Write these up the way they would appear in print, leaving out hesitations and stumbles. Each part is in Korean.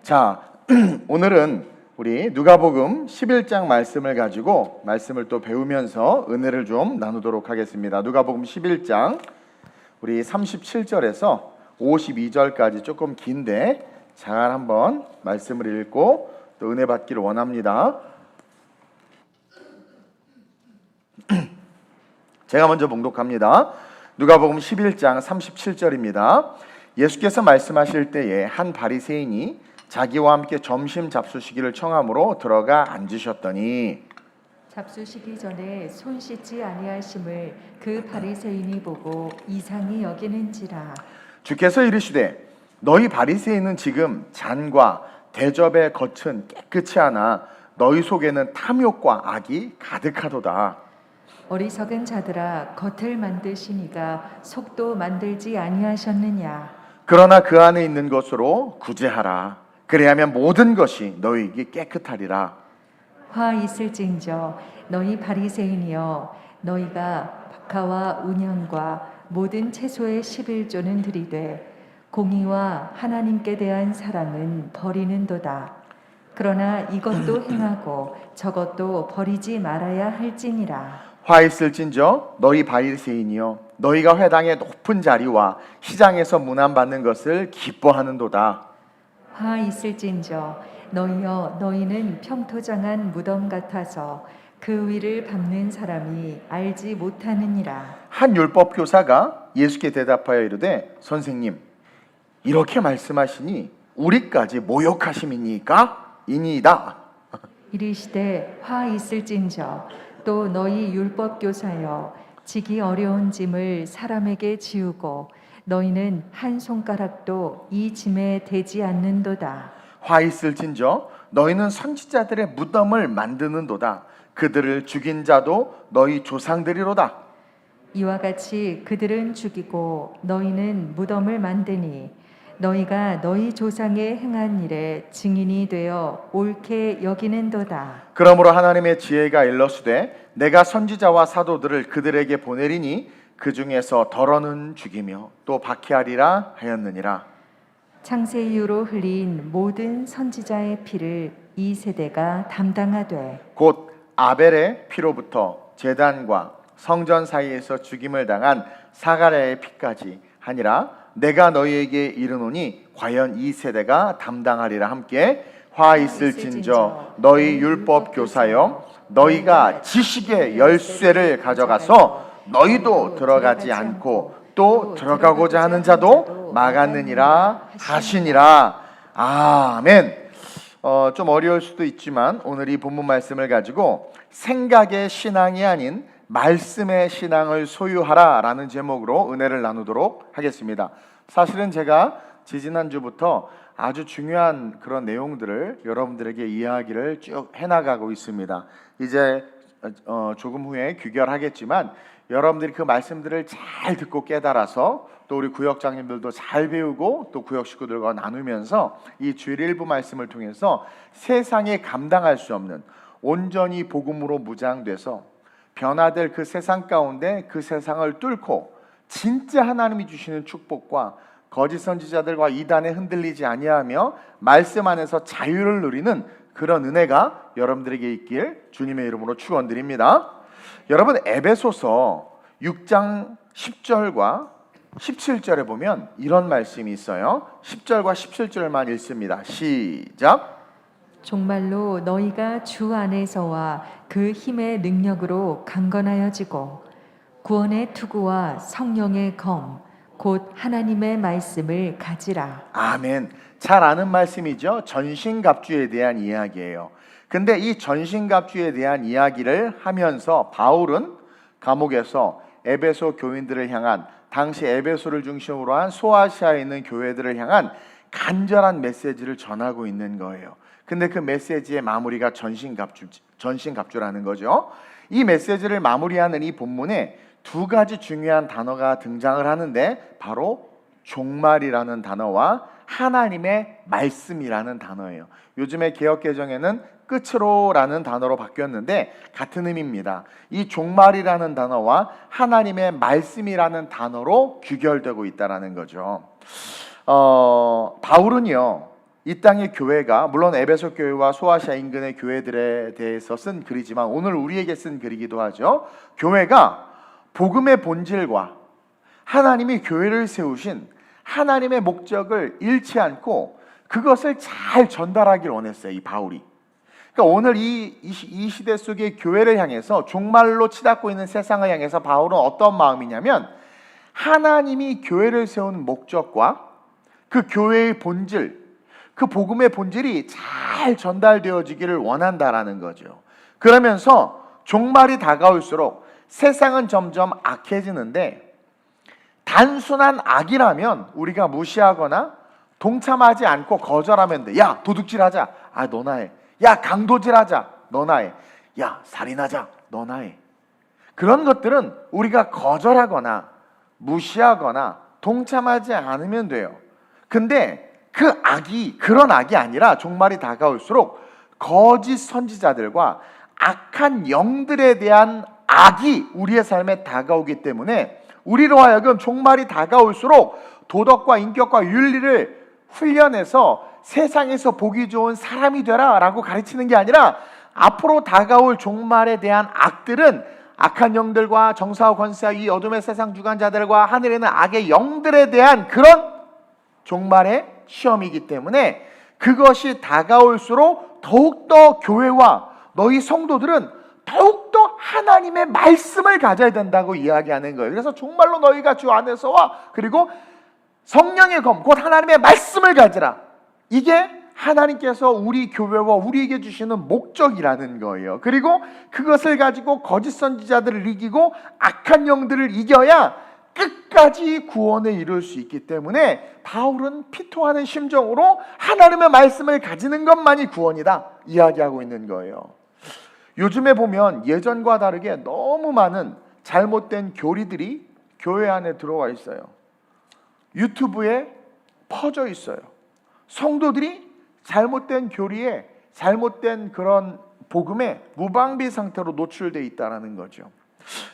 자, 오늘은 우리 누가복음 11장 말씀을 가지고 말씀을 또 배우면서 은혜를 좀 나누도록 하겠습니다. 누가복음 11장 우리 37절에서 52절까지 조금 긴데 잘 한번 말씀을 읽고 또 은혜 받기를 원합니다. 제가 먼저 봉독합니다. 누가복음 11장 37절입니다. 예수께서 말씀하실 때에 한 바리새인이 자기와 함께 점심 잡수시기를 청함으로 들어가 앉으셨더니 잡수시기 전에 손 씻지 아니하심을 그 바리새인이 보고 이상히 여기는지라. 주께서 이르시되 너희 바리새인은 지금 잔과 대접의 겉은 깨끗이 하나 너희 속에는 탐욕과 악이 가득하도다. 어리석은 자들아, 겉을 만드시니가 속도 만들지 아니하셨느냐. 그러나 그 안에 있는 것으로 구제하라. 그래야면 모든 것이 너희에게 깨끗하리라. 화 있을진저 너희 바리새인이여, 너희가 박하와 운향과 모든 채소의 11조는 들이되 공의와 하나님께 대한 사랑은 버리는도다. 그러나 이것도 행하고 저것도 버리지 말아야 할지니라. 화 있을진저 너희 바리새인이여, 너희가 회당의 높은 자리와 시장에서 문안받는 것을 기뻐하는도다. 화 있을진저 너희여, 너희는 평토장한 무덤 같아서 그 위를 밟는 사람이 알지 못하느니라. 한 율법 교사가 예수께 대답하여 이르되 선생님, 이렇게 말씀하시니 우리까지 모욕하심이니까 이니이다. 이르시되 화 있을진저 또 너희 율법 교사여, 지기 어려운 짐을 사람에게 지우고 너희는 한 손가락도 이 짐에 대지 않는도다. 화 있을진저 너희는 선지자들의 무덤을 만드는도다. 그들을 죽인 자도 너희 조상들이로다. 이와 같이 그들은 죽이고 너희는 무덤을 만드니 너희가 너희 조상의 행한 일에 증인이 되어 옳게 여기는도다. 그러므로 하나님의 지혜가 일러스되 내가 선지자와 사도들을 그들에게 보내리니 그 중에서 덜어는 죽이며 또 박해하리라 하였느니라. 창세 이후로 흘린 모든 선지자의 피를 이 세대가 담당하되 곧 아벨의 피로부터 제단과 성전 사이에서 죽임을 당한 사가랴의 피까지 하니라. 내가 너희에게 이르노니 과연 이 세대가 담당하리라. 함께 화 있을진저 너희 율법 교사여, 너희가 지식의 열쇠를 가져가서 너희도 들어가지 않고 또 들어가고자 하는 자도 막았느니라 하시니라. 아멘. 좀 어려울 수도 있지만 오늘 이 본문 말씀을 가지고 생각의 신앙이 아닌 말씀의 신앙을 소유하라 라는 제목으로 은혜를 나누도록 하겠습니다. 사실은 제가 지지난주부터 아주 중요한 그런 내용들을 여러분들에게 이야기를 쭉 해나가고 있습니다. 이제 조금 후에 귀결하겠지만 여러분들이 그 말씀들을 잘 듣고 깨달아서 또 우리 구역장님들도 잘 배우고 또 구역 식구들과 나누면서 이 주일 일부 말씀을 통해서 세상에 감당할 수 없는 온전히 복음으로 무장돼서 변화될 그 세상 가운데 그 세상을 뚫고 진짜 하나님이 주시는 축복과 거짓 선지자들과 이단에 흔들리지 아니하며 말씀 안에서 자유를 누리는 그런 은혜가 여러분들에게 있길 주님의 이름으로 축원드립니다. 여러분, 에베소서 6장 10절과 17절에 보면 이런 말씀이 있어요. 10절과 17절만 읽습니다. 시작. 정말로 너희가 주 안에서와 그 힘의 능력으로 강건하여지고 구원의 투구와 성령의 검 곧 하나님의 말씀을 가지라. 아멘. 잘 아는 말씀이죠. 전신갑주에 대한 이야기예요. 근데 이 전신갑주에 대한 이야기를 하면서 바울은 감옥에서 에베소 교인들을 향한, 당시 에베소를 중심으로 한 소아시아에 있는 교회들을 향한 간절한 메시지를 전하고 있는 거예요. 근데 그 메시지의 마무리가 전신갑주라는 거죠. 이 메시지를 마무리하는 이 본문에 두 가지 중요한 단어가 등장을 하는데 바로 종말이라는 단어와 하나님의 말씀이라는 단어예요. 요즘에 개역개정에는 끝으로라는 단어로 바뀌었는데 같은 의미입니다. 이 종말이라는 단어와 하나님의 말씀이라는 단어로 귀결되고 있다라는 거죠. 바울은요, 이 땅의 교회가 물론 에베소 교회와 소아시아 인근의 교회들에 대해서 쓴 글이지만 오늘 우리에게 쓴 글이기도 하죠. 교회가 복음의 본질과 하나님이 교회를 세우신 하나님의 목적을 잃지 않고 그것을 잘 전달하길 원했어요, 이 바울이. 그러니까 오늘 이 시대 속의 교회를 향해서 종말로 치닫고 있는 세상을 향해서 바울은 어떤 마음이냐면 하나님이 교회를 세운 목적과 그 교회의 본질, 그 복음의 본질이 잘 전달되어지기를 원한다라는 거죠. 그러면서 종말이 다가올수록 세상은 점점 악해지는데 단순한 악이라면 우리가 무시하거나 동참하지 않고 거절하면 돼. 야, 도둑질하자. 아, 너나 해. 야, 강도질하자. 너나 해. 야, 살인하자. 너나 해. 그런 것들은 우리가 거절하거나 무시하거나 동참하지 않으면 돼요. 근데 그 악이 그런 악이 아니라 종말이 다가올수록 거짓 선지자들과 악한 영들에 대한 악이 우리의 삶에 다가오기 때문에 우리로 하여금 종말이 다가올수록 도덕과 인격과 윤리를 훈련해서 세상에서 보기 좋은 사람이 되라 라고 가르치는 게 아니라 앞으로 다가올 종말에 대한 악들은 악한 영들과 정사와 권세와 이 어둠의 세상 주관자들과 하늘에 있는 악의 영들에 대한 그런 종말의 시험이기 때문에 그것이 다가올수록 더욱더 교회와 너희 성도들은 더욱더 하나님의 말씀을 가져야 된다고 이야기하는 거예요. 그래서 정말로 너희가 주 안에서와 그리고 성령의 검, 곧 하나님의 말씀을 가지라. 이게 하나님께서 우리 교회와 우리에게 주시는 목적이라는 거예요. 그리고 그것을 가지고 거짓 선지자들을 이기고 악한 영들을 이겨야 끝까지 구원에 이룰 수 있기 때문에 바울은 피토하는 심정으로 하나님의 말씀을 가지는 것만이 구원이다 이야기하고 있는 거예요. 요즘에 보면 예전과 다르게 너무 많은 잘못된 교리들이 교회 안에 들어와 있어요. 유튜브에 퍼져 있어요. 성도들이 잘못된 교리에 잘못된 그런 복음에 무방비 상태로 노출되어 있다는 거죠.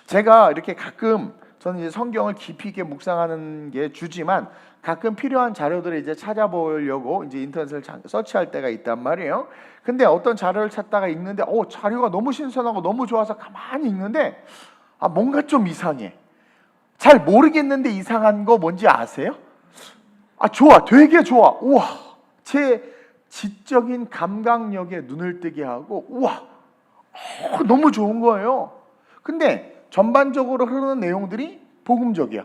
제가 이렇게 가끔 저는 이제 성경을 깊이 있게 묵상하는 게 주지만 가끔 필요한 자료들을 이제 찾아보려고 이제 인터넷을 서치할 때가 있단 말이에요. 근데 어떤 자료를 찾다가 읽는데 자료가 너무 신선하고 너무 좋아서 가만히 읽는데 뭔가 좀 이상해. 잘 모르겠는데 이상한 거 뭔지 아세요? 좋아, 되게 좋아. 우와, 제 지적인 감각력에 눈을 뜨게 하고 우와, 너무 좋은 거예요. 근데 전반적으로 흐르는 내용들이 복음적이야.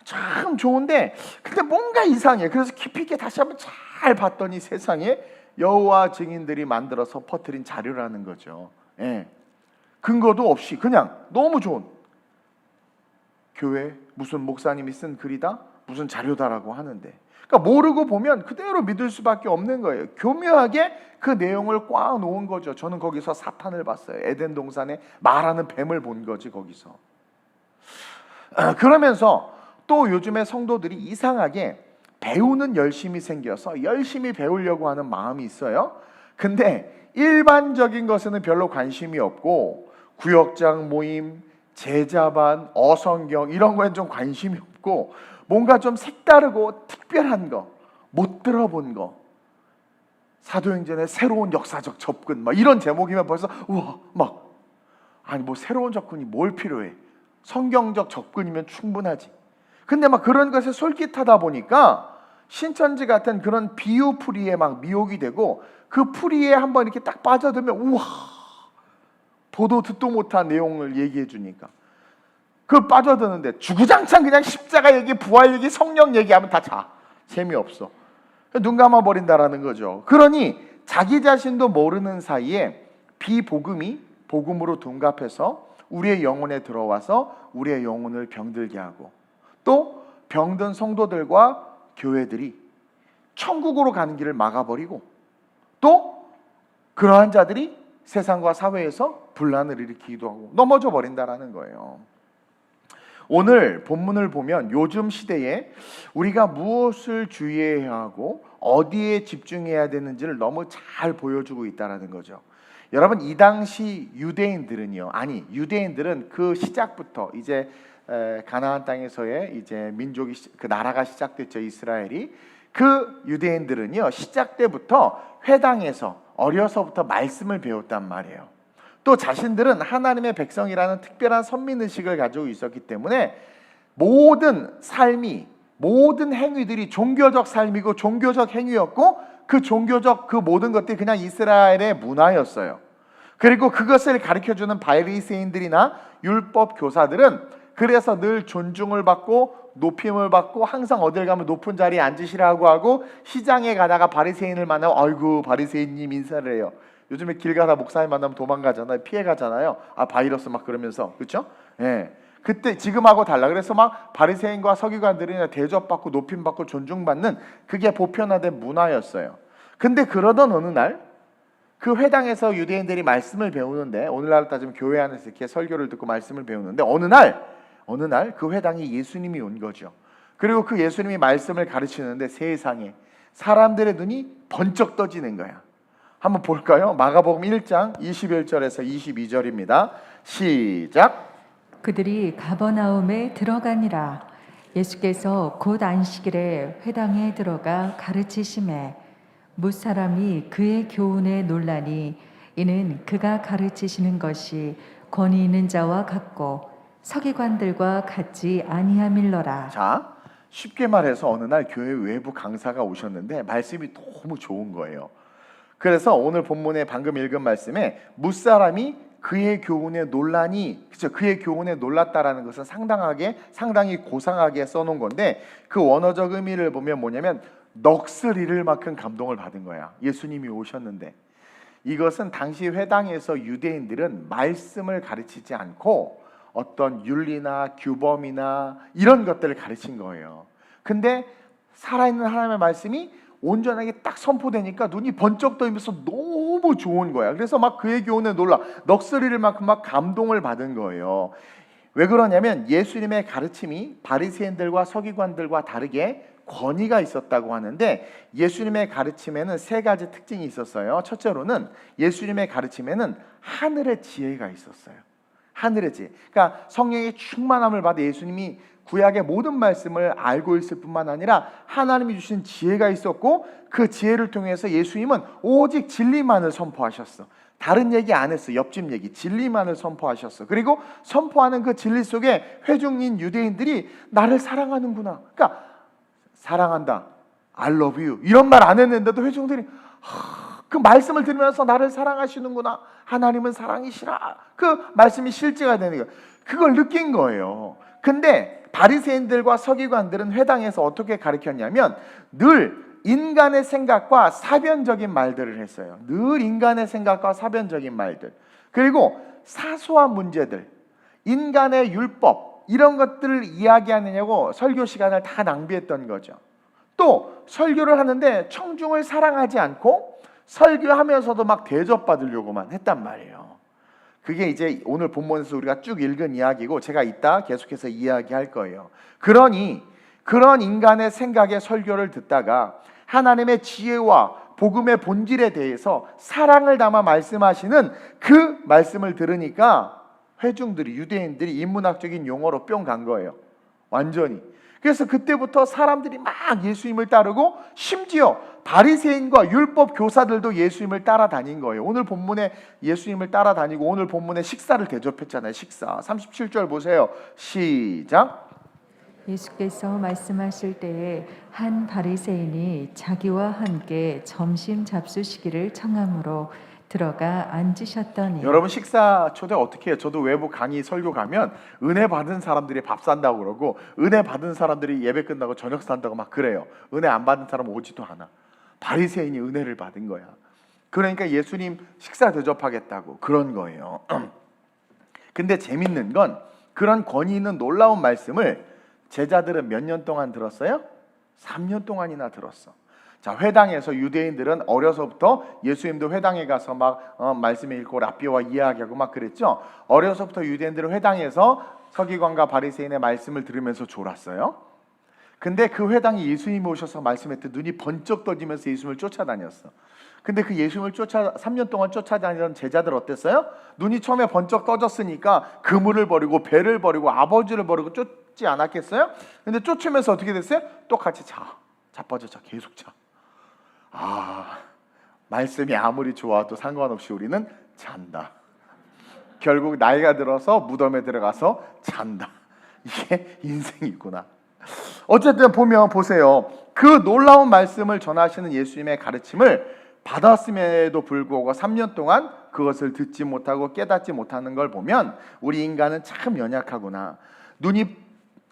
참 좋은데 근데 뭔가 이상해. 그래서 깊이 있게 다시 한번 잘 봤더니 세상에 여호와 증인들이 만들어서 퍼뜨린 자료라는 거죠. 예. 근거도 없이 그냥 너무 좋은 교회 무슨 목사님이 쓴 글이다 무슨 자료다라고 하는데 그러니까 모르고 보면 그대로 믿을 수밖에 없는 거예요. 교묘하게 그 내용을 꽉 놓은 거죠. 저는 거기서 사탄을 봤어요. 에덴 동산에 말하는 뱀을 본 거지 거기서. 그러면서 또 요즘에 성도들이 이상하게 배우는 열심이 생겨서 열심히 배우려고 하는 마음이 있어요. 근데 일반적인 것에는 별로 관심이 없고 구역장 모임, 제자반, 어성경 이런 거에는 좀 관심이 없고 뭔가 좀 색다르고 특별한 거, 못 들어본 거, 사도행전의 새로운 역사적 접근 막 이런 제목이면 벌써 우와 막 아니 뭐 새로운 접근이 뭘 필요해? 성경적 접근이면 충분하지. 근데 막 그런 것에 솔깃하다 보니까 신천지 같은 그런 비유풀이에 막 미혹이 되고 그 풀이에 한번 이렇게 딱 빠져들면 우와 보도 듣도 못한 내용을 얘기해 주니까 그 빠져드는데 주구장창 그냥 십자가 얘기, 부활 얘기, 성령 얘기하면 다 재미없어. 눈 감아 버린다라는 거죠. 그러니 자기 자신도 모르는 사이에 비복음이 복음으로 둔갑해서 우리의 영혼에 들어와서 우리의 영혼을 병들게 하고 또 병든 성도들과 교회들이 천국으로 가는 길을 막아버리고 또 그러한 자들이 세상과 사회에서 분란을 일으키기도 하고 넘어져 버린다라는 거예요. 오늘 본문을 보면 요즘 시대에 우리가 무엇을 주의해야 하고 어디에 집중해야 되는지를 너무 잘 보여주고 있다는 거죠. 여러분 이 당시 유대인들은 그 시작부터 이제 가나안 땅에서의 이제 민족이 그 나라가 시작됐죠. 이스라엘이. 그 유대인들은요 시작 때부터 회당에서 어려서부터 말씀을 배웠단 말이에요. 또 자신들은 하나님의 백성이라는 특별한 선민의식을 가지고 있었기 때문에 모든 삶이, 모든 행위들이 종교적 삶이고 종교적 행위였고, 그 종교적 그 모든 것들이 그냥 이스라엘의 문화였어요. 그리고 그것을 가르쳐주는 바리새인들이나 율법 교사들은 그래서 늘 존중을 받고 높임을 받고 항상 어딜 가면 높은 자리에 앉으시라고 하고, 시장에 가다가 바리새인을 만나면 아이고 바리새인님 인사를 해요. 요즘에 길 가다 목사님 만나면 도망가잖아요. 피해 가잖아요. 아 바이러스 막 그러면서, 그렇죠? 예. 그때 지금하고 달라. 그래서 막 바리새인과 서기관들이 대접받고 높임받고 존중받는 그게 보편화된 문화였어요. 근데 그러던 어느 날 그 회당에서 유대인들이 말씀을 배우는데, 오늘날 따지면 교회 안에서 이렇게 설교를 듣고 말씀을 배우는데 어느 날 그 회당에 예수님이 온 거죠. 그리고 그 예수님이 말씀을 가르치는데 세상에 사람들의 눈이 번쩍 떠지는 거야. 한번 볼까요? 마가복음 1장 21절에서 22절입니다. 시작. 그들이 가버나움에 들어가니라. 예수께서 곧 안식일에 회당에 들어가 가르치심에 무사람이 그의 교훈에 놀라니 이는 그가 가르치시는 것이 권위 있는 자와 같고 서기관들과 같지 아니함일러라. 자, 쉽게 말해서 어느 날 교회 외부 강사가 오셨는데 말씀이 너무 좋은 거예요. 그래서 오늘 본문에 방금 읽은 말씀에 무사람이 그의 교훈에 놀라니, 그렇죠? 그의 교훈에 놀랐다라는 것은 상당히 고상하게 써놓은 건데, 그 원어적 의미를 보면 뭐냐면 넋을 잃을 만큼 감동을 받은 거야. 예수님이 오셨는데. 이것은 당시 회당에서 유대인들은 말씀을 가르치지 않고 어떤 윤리나 규범이나 이런 것들을 가르친 거예요. 근데 살아있는 하나님의 말씀이 온전하게 딱 선포되니까 눈이 번쩍 떠이면서 너무 좋은 거야. 그래서 막 그의 교훈에 놀라 넋을 잃을 만큼 막 감동을 받은 거예요. 왜 그러냐면 예수님의 가르침이 바리새인들과 서기관들과 다르게 권위가 있었다고 하는데, 예수님의 가르침에는 세 가지 특징이 있었어요. 첫째로는 예수님의 가르침에는 하늘의 지혜가 있었어요. 하늘의 지혜. 그러니까 성령의 충만함을 받아 예수님이 구약의 모든 말씀을 알고 있을 뿐만 아니라 하나님이 주신 지혜가 있었고, 그 지혜를 통해서 예수님은 오직 진리만을 선포하셨어. 다른 얘기 안 했어. 옆집 얘기. 진리만을 선포하셨어. 그리고 선포하는 그 진리 속에 회중인 유대인들이 나를 사랑하는구나. 그러니까 사랑한다, I love you 이런 말 안 했는데도 회중들이 그 말씀을 들으면서 나를 사랑하시는구나, 하나님은 사랑이시라, 그 말씀이 실제가 되는 거예요. 그걸 느낀 거예요. 근데 바리새인들과 서기관들은 회당에서 어떻게 가르쳤냐면 늘 인간의 생각과 사변적인 말들을 했어요. 늘 인간의 생각과 사변적인 말들, 그리고 사소한 문제들, 인간의 율법 이런 것들을 이야기하느냐고 설교 시간을 다 낭비했던 거죠. 또 설교를 하는데 청중을 사랑하지 않고 설교하면서도 막 대접받으려고만 했단 말이에요. 그게 이제 오늘 본문에서 우리가 쭉 읽은 이야기고, 제가 이따 계속해서 이야기할 거예요. 그러니 그런 인간의 생각의 설교를 듣다가 하나님의 지혜와 복음의 본질에 대해서 사랑을 담아 말씀하시는 그 말씀을 들으니까 회중들이, 유대인들이 인문학적인 용어로 뿅 간 거예요. 완전히. 그래서 그때부터 사람들이 막 예수님을 따르고, 심지어 바리새인과 율법 교사들도 예수님을 따라다닌 거예요. 오늘 본문에 예수님을 따라다니고 오늘 본문에 식사를 대접했잖아요. 식사 37절 보세요. 시작. 예수께서 말씀하실 때에 한 바리새인이 자기와 함께 점심 잡수시기를 청함으로 들어가 앉으셨더니. 여러분 식사 초대 어떻게 해요? 저도 외부 강의 설교 가면 은혜 받은 사람들이 밥 산다고 그러고, 은혜 받은 사람들이 예배 끝나고 저녁 산다고 막 그래요. 은혜 안 받은 사람은 오지도 않아. 바리새인이 은혜를 받은 거야. 그러니까 예수님 식사 대접하겠다고 그런 거예요. 근데 재밌는 건 그런 권위 있는 놀라운 말씀을 제자들은 몇 년 동안 들었어요? 3년 동안이나 들었어. 자, 회당에서 유대인들은 어려서부터 예수님도 회당에 가서 막 말씀 읽고 랍비와 이야기하고 막 그랬죠. 어려서부터 유대인들은 회당에서 서기관과 바리새인의 말씀을 들으면서 졸았어요. 근데 그 회당에 예수님이 오셔서 말씀했더니 눈이 번쩍 떠지면서 예수님을 쫓아다녔어. 근데 그 예수님을 3년 동안 쫓아다니던 제자들 어땠어요? 눈이 처음에 번쩍 떠졌으니까 그물을 버리고 배를 버리고 아버지를 버리고 쫓지 않았겠어요? 근데 쫓으면서 어떻게 됐어요? 똑같이 자빠져 계속 자. 말씀이 아무리 좋아도 상관없이 우리는 잔다. 결국 나이가 들어서 무덤에 들어가서 잔다. 이게 인생이구나. 어쨌든 보세요. 그 놀라운 말씀을 전하시는 예수님의 가르침을 받았음에도 불구하고 3년 동안 그것을 듣지 못하고 깨닫지 못하는 걸 보면 우리 인간은 참 연약하구나. 눈이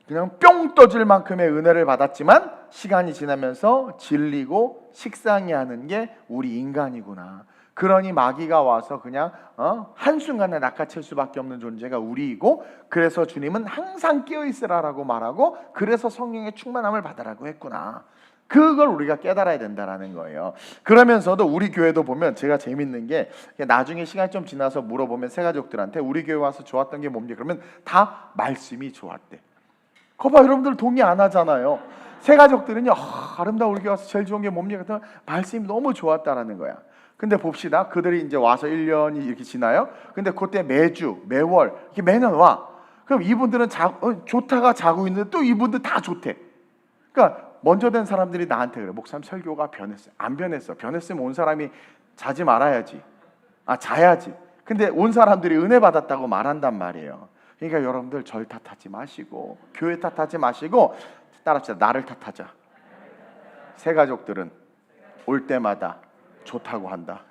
그냥 뿅 떠질 만큼의 은혜를 받았지만 시간이 지나면서 질리고 식상해 하는 게 우리 인간이구나. 그러니 마귀가 와서 그냥 한순간에 낚아챌 수밖에 없는 존재가 우리이고, 그래서 주님은 항상 깨어있으라라고 말하고, 그래서 성령의 충만함을 받으라고 했구나. 그걸 우리가 깨달아야 된다라는 거예요. 그러면서도 우리 교회도 보면 제가 재밌는 게, 나중에 시간이 좀 지나서 물어보면 새가족들한테 우리 교회 와서 좋았던 게 뭡니까? 그러면 다 말씀이 좋았대. 거봐, 여러분들 동의 안 하잖아요. 새가족들은요, 아름다운 우리 교회 와서 제일 좋은 게 뭡니까? 그랬더니 말씀이 너무 좋았다라는 거야. 근데 봅시다. 그들이 이제 와서 1년이 이렇게 지나요. 근데 그때 매주, 매월, 이렇게 매년 와. 그럼 이분들은 좋다가 자고 있는데 또 이분들 다 좋대. 그러니까 먼저 된 사람들이 나한테 그래. 목사님, 설교가 변했어요. 안 변했어. 변했으면 온 사람이 자지 말아야지. 자야지. 근데 온 사람들이 은혜 받았다고 말한단 말이에요. 그러니까 여러분들 절 탓하지 마시고, 교회 탓하지 마시고, 따라합시다. 나를 탓하자. 새가족들은 올 때마다 좋다고 한다.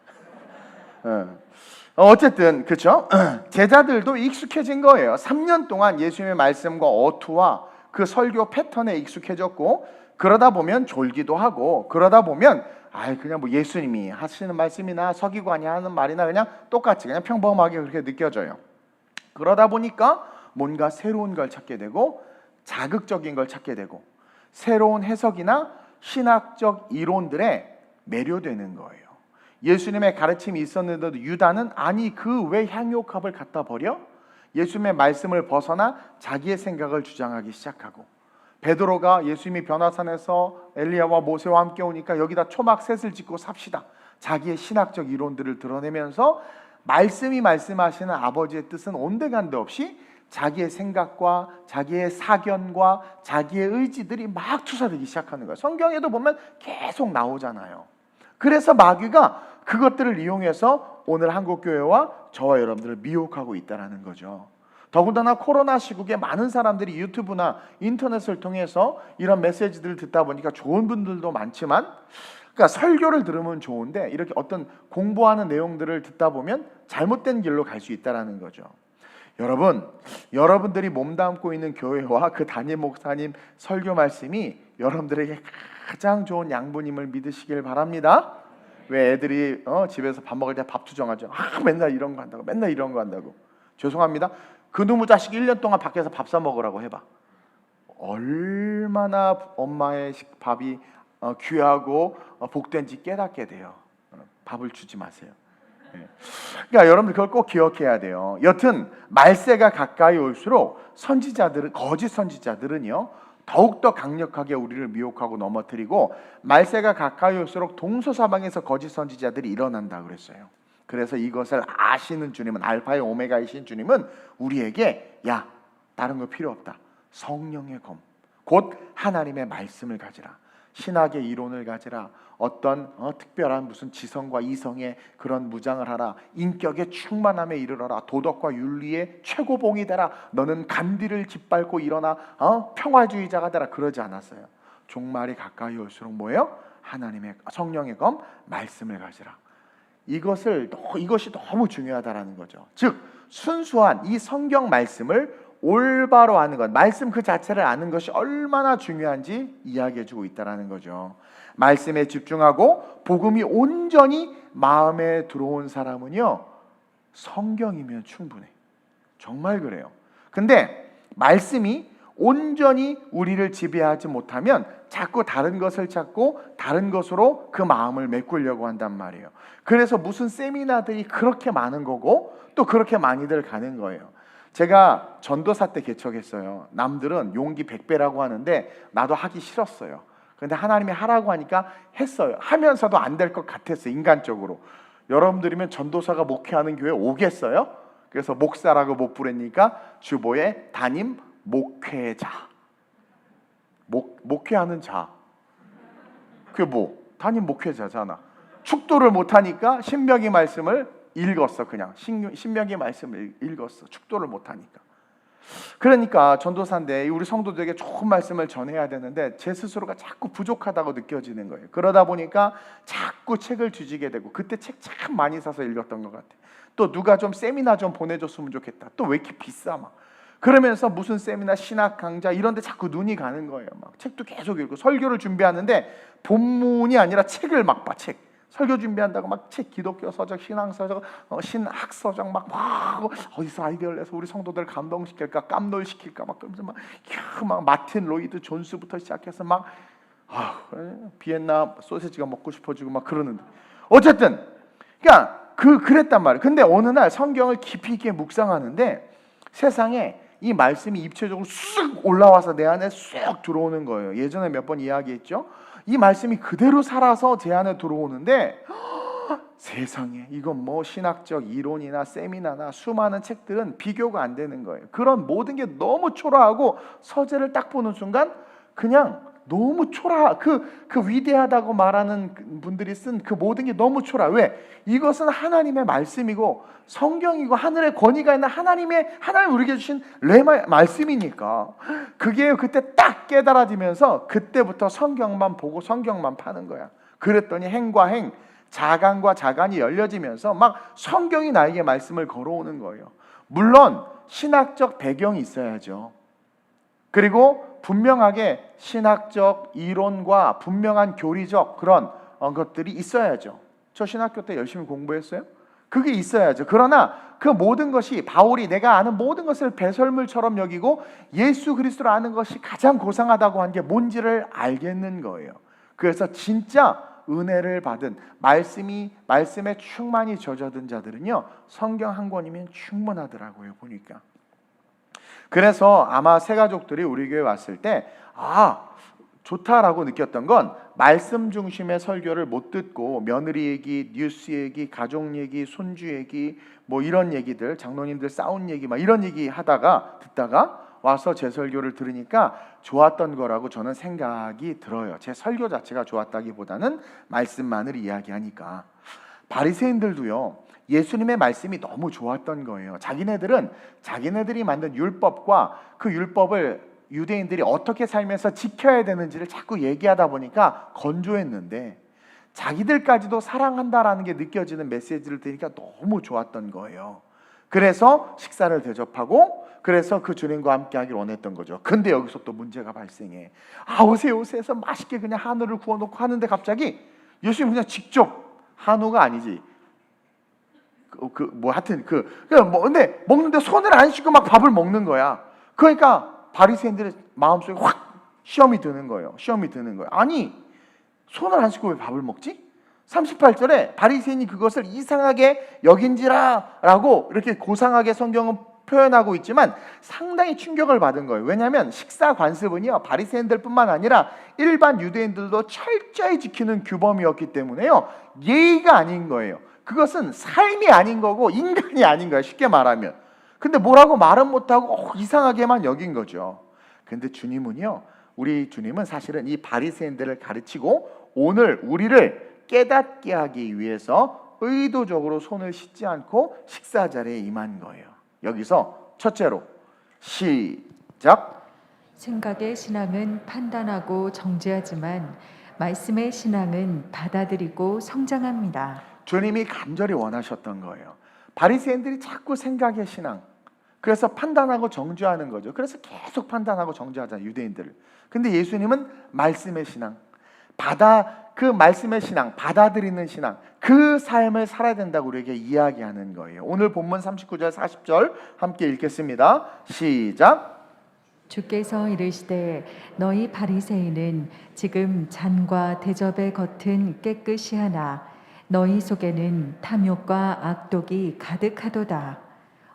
어쨌든 그렇죠. 제자들도 익숙해진 거예요. 3년 동안 예수님의 말씀과 어투와 그 설교 패턴에 익숙해졌고, 그러다 보면 졸기도 하고, 그러다 보면 그냥 뭐 예수님이 하시는 말씀이나 서기관이 하는 말이나 그냥 똑같이 그냥 평범하게 그렇게 느껴져요. 그러다 보니까 뭔가 새로운 걸 찾게 되고, 자극적인 걸 찾게 되고, 새로운 해석이나 신학적 이론들에 매료되는 거예요. 예수님의 가르침이 있었는데도 유다는 그 왜 향유값을 갖다 버려? 예수님의 말씀을 벗어나 자기의 생각을 주장하기 시작하고, 베드로가 예수님이 변화산에서 엘리야와 모세와 함께 오니까 여기다 초막 셋을 짓고 삽시다. 자기의 신학적 이론들을 드러내면서 말씀이 말씀하시는 아버지의 뜻은 온데간데 없이 자기의 생각과 자기의 사견과 자기의 의지들이 막 투사되기 시작하는 거예요. 성경에도 보면 계속 나오잖아요. 그래서 마귀가 그것들을 이용해서 오늘 한국교회와 저와 여러분들을 미혹하고 있다는 거죠. 더군다나 코로나 시국에 많은 사람들이 유튜브나 인터넷을 통해서 이런 메시지들을 듣다 보니까 좋은 분들도 많지만, 그러니까 설교를 들으면 좋은데 이렇게 어떤 공부하는 내용들을 듣다 보면 잘못된 길로 갈 수 있다는 거죠. 여러분들이 몸담고 있는 교회와 그 담임 목사님 설교 말씀이 여러분들에게 가장 좋은 양분임을 믿으시길 바랍니다. 왜 애들이 집에서 밥 먹을 때 밥 투정하죠. 맨날 이런 거 한다고, 맨날 이런 거 한다고. 죄송합니다. 그놈의 자식 1년 동안 밖에서 밥 사 먹으라고 해봐. 얼마나 엄마의 밥이 귀하고 복된지 깨닫게 돼요. 밥을 주지 마세요. 그러니까 여러분들 그걸 꼭 기억해야 돼요. 여튼 말세가 가까이 올수록 거짓 선지자들은요 더욱더 강력하게 우리를 미혹하고 넘어뜨리고, 말세가 가까이 올수록 동서사방에서 거짓 선지자들이 일어난다 그랬어요. 그래서 이것을 아시는 주님은, 알파의 오메가이신 주님은 우리에게 다른 거 필요 없다. 성령의 검, 곧 하나님의 말씀을 가지라. 신학의 이론을 가지라. 어떤 특별한 무슨 지성과 이성의 그런 무장을 하라. 인격의 충만함에 이르러라. 도덕과 윤리의 최고봉이 되라. 너는 간디를 짓밟고 일어나 평화주의자가 되라. 그러지 않았어요. 종말이 가까이 올수록 뭐예요? 하나님의 성령의 검, 말씀을 가지라. 이것이 너무 중요하다라는 거죠. 즉 순수한 이 성경 말씀을 올바로 아는 것, 말씀 그 자체를 아는 것이 얼마나 중요한지 이야기해주고 있다라는 거죠. 말씀에 집중하고 복음이 온전히 마음에 들어온 사람은요 성경이면 충분해. 정말 그래요. 근데 말씀이 온전히 우리를 지배하지 못하면 자꾸 다른 것을 찾고 다른 것으로 그 마음을 메꾸려고 한단 말이에요. 그래서 무슨 세미나들이 그렇게 많은 거고 또 그렇게 많이들 가는 거예요. 제가 전도사 때 개척했어요. 남들은 용기 100배라고 하는데 나도 하기 싫었어요. 근데 하나님이 하라고 하니까 했어요. 하면서도 안 될 것 같았어요, 인간적으로. 여러분들이면 전도사가 목회하는 교회 오겠어요? 그래서 목사라고 못 부르니까 주보에 담임 목회자, 목회하는 자. 그게 뭐? 담임 목회자잖아. 축도를 못하니까 신명기 말씀을 읽었어. 그냥 신명기 말씀을 읽었어. 축도를 못하니까. 그러니까 전도사인데 우리 성도들에게 좋은 말씀을 전해야 되는데 제 스스로가 자꾸 부족하다고 느껴지는 거예요. 그러다 보니까 자꾸 책을 뒤지게 되고, 그때 책 참 많이 사서 읽었던 것 같아. 또 누가 좀 세미나 좀 보내줬으면 좋겠다. 또 왜 이렇게 비싸 막. 그러면서 무슨 세미나, 신학 강좌 이런 데 자꾸 눈이 가는 거예요. 막 책도 계속 읽고, 설교를 준비하는데 본문이 아니라 책을 막 봐. 책. 설교 준비한다고 막 책, 기독교 서적, 신앙 서적, 신학 서적 막 어디서 아이디어를 내서 우리 성도들 감동시킬까, 깜놀시킬까 막 그러면서 막 마틴 로이드 존스부터 시작해서 막 비엔나 소세지가 먹고 싶어지고 막 그러는데, 어쨌든 그러니까 그랬단 말이에요. 근데 어느 날 성경을 깊이 있게 묵상하는데 세상에 이 말씀이 입체적으로 쑥 올라와서 내 안에 쑥 들어오는 거예요. 예전에 몇 번 이야기했죠. 이 말씀이 그대로 살아서 제 안에 들어오는데 세상에 이건 뭐 신학적 이론이나 세미나나 수많은 책들은 비교가 안 되는 거예요. 그런 모든 게 너무 초라하고 서재를 딱 보는 순간 그냥 너무 그 위대하다고 말하는 분들이 쓴 그 모든 게 너무 초라해. 왜? 이것은 하나님의 말씀이고 성경이고 하늘의 권위가 있는 하나님 우리에게 주신 레마 말씀이니까. 그게 그때 딱 깨달아지면서 그때부터 성경만 보고 성경만 파는 거야. 그랬더니 행과 행, 자간과 자간이 열려지면서 막 성경이 나에게 말씀을 걸어오는 거예요. 물론 신학적 배경이 있어야죠. 그리고 분명하게 신학적 이론과 분명한 교리적 그런 것들이 있어야죠. 저 신학교 때 열심히 공부했어요. 그게 있어야죠. 그러나 그 모든 것이 바울이 내가 아는 모든 것을 배설물처럼 여기고 예수 그리스도를 아는 것이 가장 고상하다고 한 게 뭔지를 알겠는 거예요. 그래서 진짜 은혜를 받은 말씀에 충만히 젖어든 자들은요, 성경 한 권이면 충분하더라고요, 보니까. 그래서 아마 새 가족들이 우리 교회 왔을 때 좋다라고 느꼈던 건 말씀 중심의 설교를 못 듣고 며느리 얘기, 뉴스 얘기, 가족 얘기, 손주 얘기 뭐 이런 얘기들, 장로님들 싸운 얘기 막 이런 얘기 듣다가 와서 제 설교를 들으니까 좋았던 거라고 저는 생각이 들어요. 제 설교 자체가 좋았다기보다는 말씀만을 이야기하니까. 바리새인들도요, 예수님의 말씀이 너무 좋았던 거예요. 자기네들이 만든 율법과 그 율법을 유대인들이 어떻게 살면서 지켜야 되는지를 자꾸 얘기하다 보니까 건조했는데 자기들까지도 사랑한다라는 게 느껴지는 메시지를 들으니까 너무 좋았던 거예요. 그래서 식사를 대접하고 그래서 그 주님과 함께 하기를 원했던 거죠. 근데 여기서 또 문제가 발생해. 오세요 해서 맛있게 그냥 한우를 구워놓고 하는데 갑자기 예수님 그냥 직접, 한우가 아니지, 근데 먹는데 손을 안 씻고 막 밥을 먹는 거야. 그러니까 바리새인들의 마음속에 확 시험이 드는 거예요. 아니, 손을 안 씻고 왜 밥을 먹지? 38절에 바리새인이 그것을 이상하게 여긴지라라고 이렇게 고상하게 성경은 표현하고 있지만 상당히 충격을 받은 거예요. 왜냐하면 식사 관습은요, 바리새인들뿐만 아니라 일반 유대인들도 철저히 지키는 규범이었기 때문에요, 예의가 아닌 거예요. 그것은 삶이 아닌 거고 인간이 아닌 거예요, 쉽게 말하면. 근데 뭐라고 말은 못하고 이상하게만 여긴 거죠. 근데 우리 주님은 사실은 이 바리새인들을 가르치고 오늘 우리를 깨닫게 하기 위해서 의도적으로 손을 씻지 않고 식사 자리에 임한 거예요. 여기서 첫째로 시작. 생각의 신앙은 판단하고 정죄하지만 말씀의 신앙은 받아들이고 성장합니다. 주님이 간절히 원하셨던 거예요. 바리새인들이 자꾸 생각의 신앙, 그래서 판단하고 정죄하는 거죠. 그래서 계속 판단하고 정죄하잖아요, 유대인들을. 근데 예수님은 말씀의 신앙, 그 말씀의 신앙, 받아들이는 신앙, 그 삶을 살아야 된다고 우리에게 이야기하는 거예요. 오늘 본문 39절 40절 함께 읽겠습니다. 시작. 주께서 이르시되 너희 바리새인은 지금 잔과 대접의 겉은 깨끗이 하나 너희 속에는 탐욕과 악독이 가득하도다.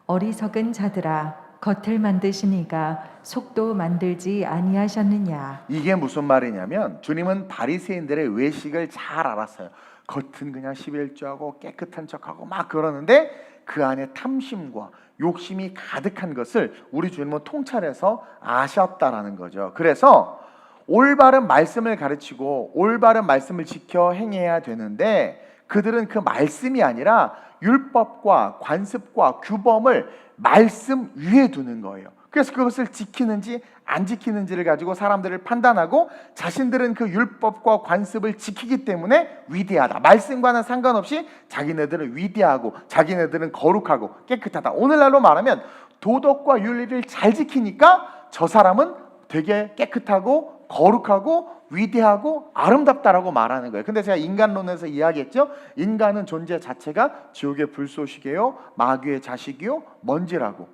어리석은 자들아, 겉을 만드시니가 속도 만들지 아니하셨느냐. 이게 무슨 말이냐면 주님은 바리새인들의 외식을 잘 알았어요. 겉은 그냥 11조하고 깨끗한 척하고 막 그러는데 그 안에 탐심과 욕심이 가득한 것을 우리 주님은 통찰해서 아셨다라는 거죠. 그래서 올바른 말씀을 가르치고 올바른 말씀을 지켜 행해야 되는데 그들은 그 말씀이 아니라 율법과 관습과 규범을 말씀 위에 두는 거예요. 그래서 그것을 지키는지 안 지키는지를 가지고 사람들을 판단하고 자신들은 그 율법과 관습을 지키기 때문에 위대하다. 말씀과는 상관없이 자기네들은 위대하고 자기네들은 거룩하고 깨끗하다. 오늘날로 말하면 도덕과 윤리를 잘 지키니까 저 사람은 되게 깨끗하고 거룩하고 위대하고 아름답다라고 말하는 거예요. 근데 제가 인간론에서 이야기했죠. 인간은 존재 자체가 지옥의 불쏘시개요, 마귀의 자식이요, 먼지라고.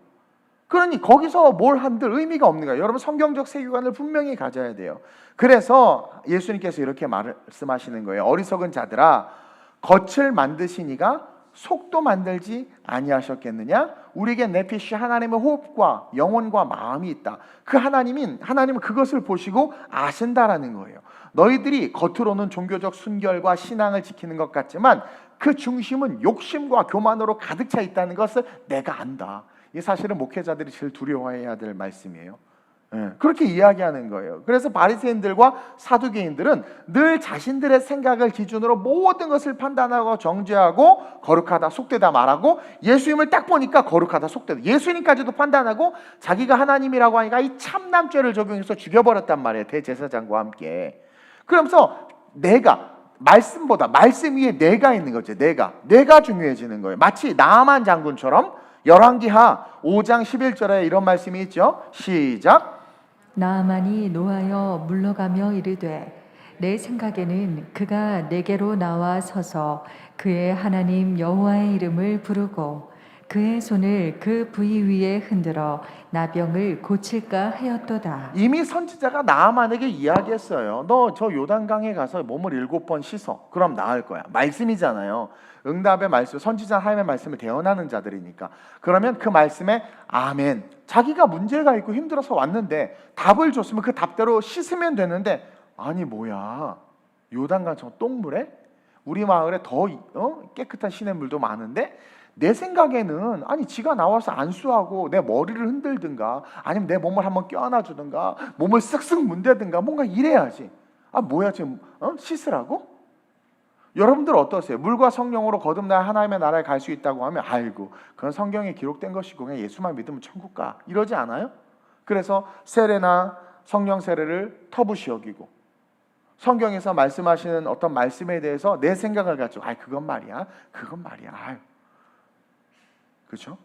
그러니 거기서 뭘 한들 의미가 없는 거예요. 여러분 성경적 세계관을 분명히 가져야 돼요. 그래서 예수님께서 이렇게 말씀하시는 거예요. 어리석은 자들아, 겉을 만드시니가 속도 만들지 아니하셨겠느냐? 우리에게 내피시 하나님의 호흡과 영혼과 마음이 있다. 그 하나님은 그것을 보시고 아신다라는 거예요. 너희들이 겉으로는 종교적 순결과 신앙을 지키는 것 같지만 그 중심은 욕심과 교만으로 가득 차 있다는 것을 내가 안다. 이 사실은 목회자들이 제일 두려워해야 될 말씀이에요. 그렇게 이야기하는 거예요. 그래서 바리새인들과 사두개인들은 늘 자신들의 생각을 기준으로 모든 것을 판단하고 정죄하고 거룩하다 속되다 말하고 예수님을 딱 보니까 거룩하다 속되다 예수님까지도 판단하고 자기가 하나님이라고 하니까 이 참남죄를 적용해서 죽여버렸단 말이에요. 대제사장과 함께. 그러면서 내가 말씀보다 말씀 위에 내가 있는 거죠. 내가 중요해지는 거예요. 마치 나아만 장군처럼 열왕기하 5장 11절에 이런 말씀이 있죠. 시작. 나아만이 노하여 물러가며 이르되 내 생각에는 그가 내게로 나와 서서 그의 하나님 여호와의 이름을 부르고 그의 손을 그 부위 위에 흔들어 나병을 고칠까 하였도다. 이미 선지자가 나아만에게 이야기했어요. 너 저 요단강에 가서 몸을 7번 씻어. 그럼 나을 거야. 말씀이잖아요. 응답의 말씀, 선지자 하나님의 말씀을 대언하는 자들이니까. 그러면 그 말씀에 아멘. 자기가 문제가 있고 힘들어서 왔는데 답을 줬으면 그 답대로 씻으면 되는데 아니 뭐야. 요단강 저 똥물에? 우리 마을에 더 깨끗한 시냇물도 많은데 내 생각에는 아니 지가 나와서 안수하고 내 머리를 흔들든가 아니면 내 몸을 한번 껴안아 주든가 몸을 쓱쓱 문대든가 뭔가 이래야지. 아 뭐야 지금 씻으라고? 여러분들 어떠세요? 물과 성령으로 거듭나야 하나님의 나라에 갈 수 있다고 하면 아이고 그건 성경에 기록된 것이고 그냥 예수만 믿으면 천국 가 이러지 않아요? 그래서 세례나 성령 세례를 터부시 여기고 성경에서 말씀하시는 어떤 말씀에 대해서 내 생각을 가지고 그건 말이야 아유. 그렇죠?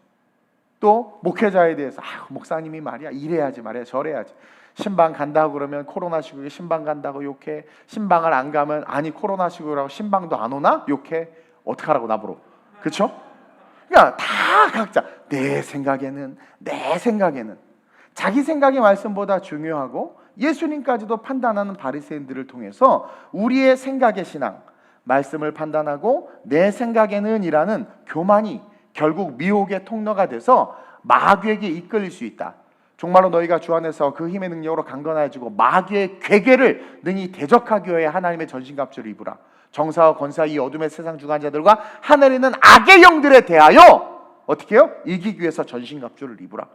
또 목회자에 대해서 목사님이 말이야 이래야지 말이야 저래야지 신방 간다고 그러면 코로나 시국에 신방 간다고 욕해. 신방을 안 가면 아니 코로나 시국이라고 신방도 안 오나? 욕해. 어떡하라고 나보러. 그렇죠? 그러니까 다 각자 내 생각에는 자기 생각의 말씀보다 중요하고 예수님까지도 판단하는 바리새인들을 통해서 우리의 생각의 신앙 말씀을 판단하고 내 생각에는 이라는 교만이 결국 미혹의 통로가 돼서 마귀에게 이끌릴 수 있다. 정말로 너희가 주 안에서 그 힘의 능력으로 강건해지고 마귀의 괴계를 능히 대적하기 위해 하나님의 전신갑주를 입으라. 정사와 권사 이 어둠의 세상 주관자들과 하늘에 있는 악의 영들에 대하여 어떻게 해요? 이기기 위해서 전신갑주를 입으라.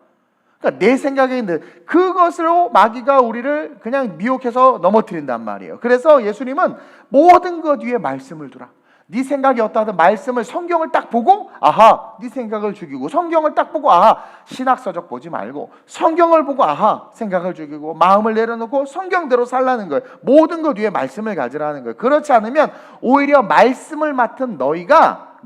그러니까 내 생각에 있는 그것으로 마귀가 우리를 그냥 미혹해서 넘어뜨린단 말이에요. 그래서 예수님은 모든 것 위에 말씀을 두라. 네 생각이 어떠하든 말씀을 성경을 딱 보고 아하 네 생각을 죽이고 성경을 딱 보고 아하 신학서적 보지 말고 성경을 보고 아하 생각을 죽이고 마음을 내려놓고 성경대로 살라는 거예요. 모든 것 위에 말씀을 가지라는 거예요. 그렇지 않으면 오히려 말씀을 맡은 너희가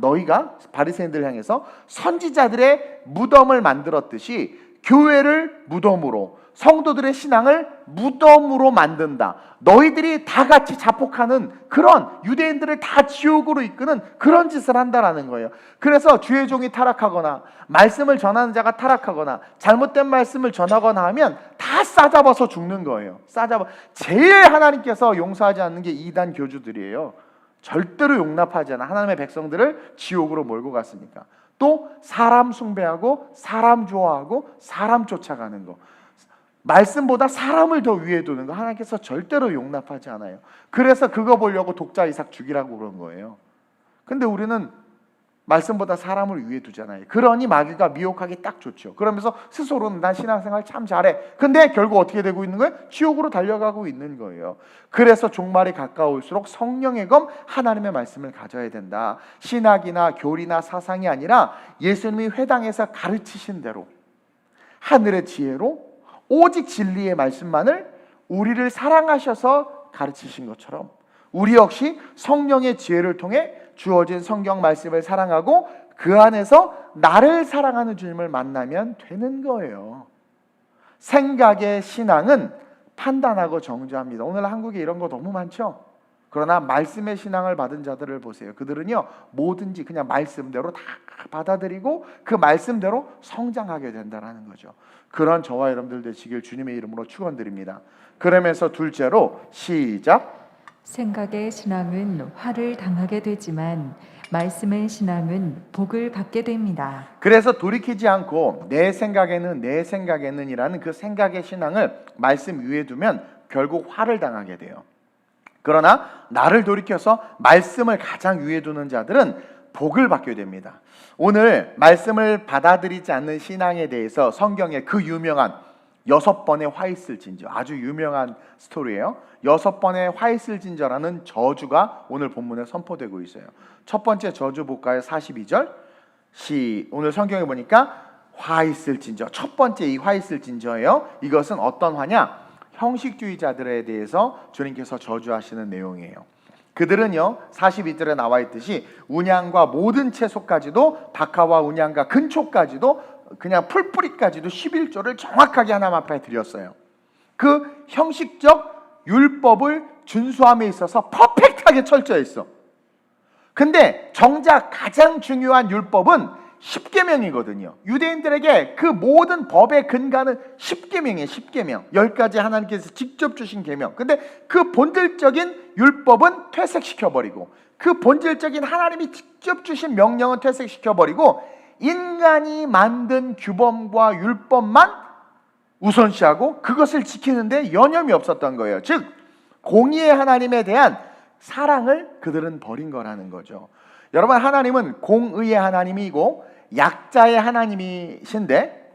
바리새인들을 향해서 선지자들의 무덤을 만들었듯이 교회를 무덤으로 성도들의 신앙을 무덤으로 만든다. 너희들이 다 같이 자폭하는 그런 유대인들을 다 지옥으로 이끄는 그런 짓을 한다라는 거예요. 그래서 주의 종이 타락하거나 말씀을 전하는 자가 타락하거나 잘못된 말씀을 전하거나 하면 다 싸잡아서 죽는 거예요. 제일 하나님께서 용서하지 않는 게 이단 교주들이에요. 절대로 용납하지 않아. 하나님의 백성들을 지옥으로 몰고 갔으니까. 또 사람 숭배하고 사람 좋아하고 사람 쫓아가는 거, 말씀보다 사람을 더 위에 두는 거 하나님께서 절대로 용납하지 않아요. 그래서 그거 보려고 독자 이삭 죽이라고 그런 거예요. 근데 우리는 말씀보다 사람을 위에 두잖아요. 그러니 마귀가 미혹하기 딱 좋죠. 그러면서 스스로는 난 신앙생활 참 잘해. 근데 결국 어떻게 되고 있는 거예요? 지옥으로 달려가고 있는 거예요. 그래서 종말이 가까울수록 성령의 검 하나님의 말씀을 가져야 된다. 신학이나 교리나 사상이 아니라 예수님이 회당에서 가르치신 대로 하늘의 지혜로 오직 진리의 말씀만을 우리를 사랑하셔서 가르치신 것처럼 우리 역시 성령의 지혜를 통해 주어진 성경 말씀을 사랑하고 그 안에서 나를 사랑하는 주님을 만나면 되는 거예요. 생각의 신앙은 판단하고 정죄합니다. 오늘 한국에 이런 거 너무 많죠. 그러나 말씀의 신앙을 받은 자들을 보세요. 그들은요 뭐든지 그냥 말씀대로 다 받아들이고 그 말씀대로 성장하게 된다는 거죠. 그런 저와 여러분들 되시길 주님의 이름으로 축원드립니다. 그러면서 둘째로 시작. 생각의 신앙은 화를 당하게 되지만 말씀의 신앙은 복을 받게 됩니다. 그래서 돌이키지 않고 내 생각에는 이라는 그 생각의 신앙을 말씀 위에 두면 결국 화를 당하게 돼요. 그러나 나를 돌이켜서 말씀을 가장 위에 두는 자들은 복을 받게 됩니다. 오늘 말씀을 받아들이지 않는 신앙에 대해서 성경에 그 유명한 6번의 화 있을 진저, 아주 유명한 스토리예요. 6번의 화 있을 진저라는 저주가 오늘 본문에 선포되고 있어요. 첫 번째 저주 볼까요? 42절. 오늘 성경에 보니까 화 있을 진저, 첫 번째 이 화 있을 진저예요. 이것은 어떤 화냐? 형식주의자들에 대해서 주님께서 저주하시는 내용이에요. 그들은요 42절에 나와 있듯이 운양과 모든 채소까지도 박하와 운양과 근초까지도 그냥 풀뿌리까지도 11조를 정확하게 하나님 앞에 드렸어요. 그 형식적 율법을 준수함에 있어서 퍼펙트하게 철저했어. 근데 정작 가장 중요한 율법은 10계명이거든요. 유대인들에게 그 모든 법의 근간은 10계명이에요. 10계명. 10가지 하나님께서 직접 주신 계명. 근데 그 본질적인 율법은 퇴색시켜버리고 그 본질적인 하나님이 직접 주신 명령은 퇴색시켜버리고 인간이 만든 규범과 율법만 우선시하고 그것을 지키는데 여념이 없었던 거예요. 즉 공의의 하나님에 대한 사랑을 그들은 버린 거라는 거죠. 여러분, 하나님은 공의의 하나님이고 약자의 하나님이신데,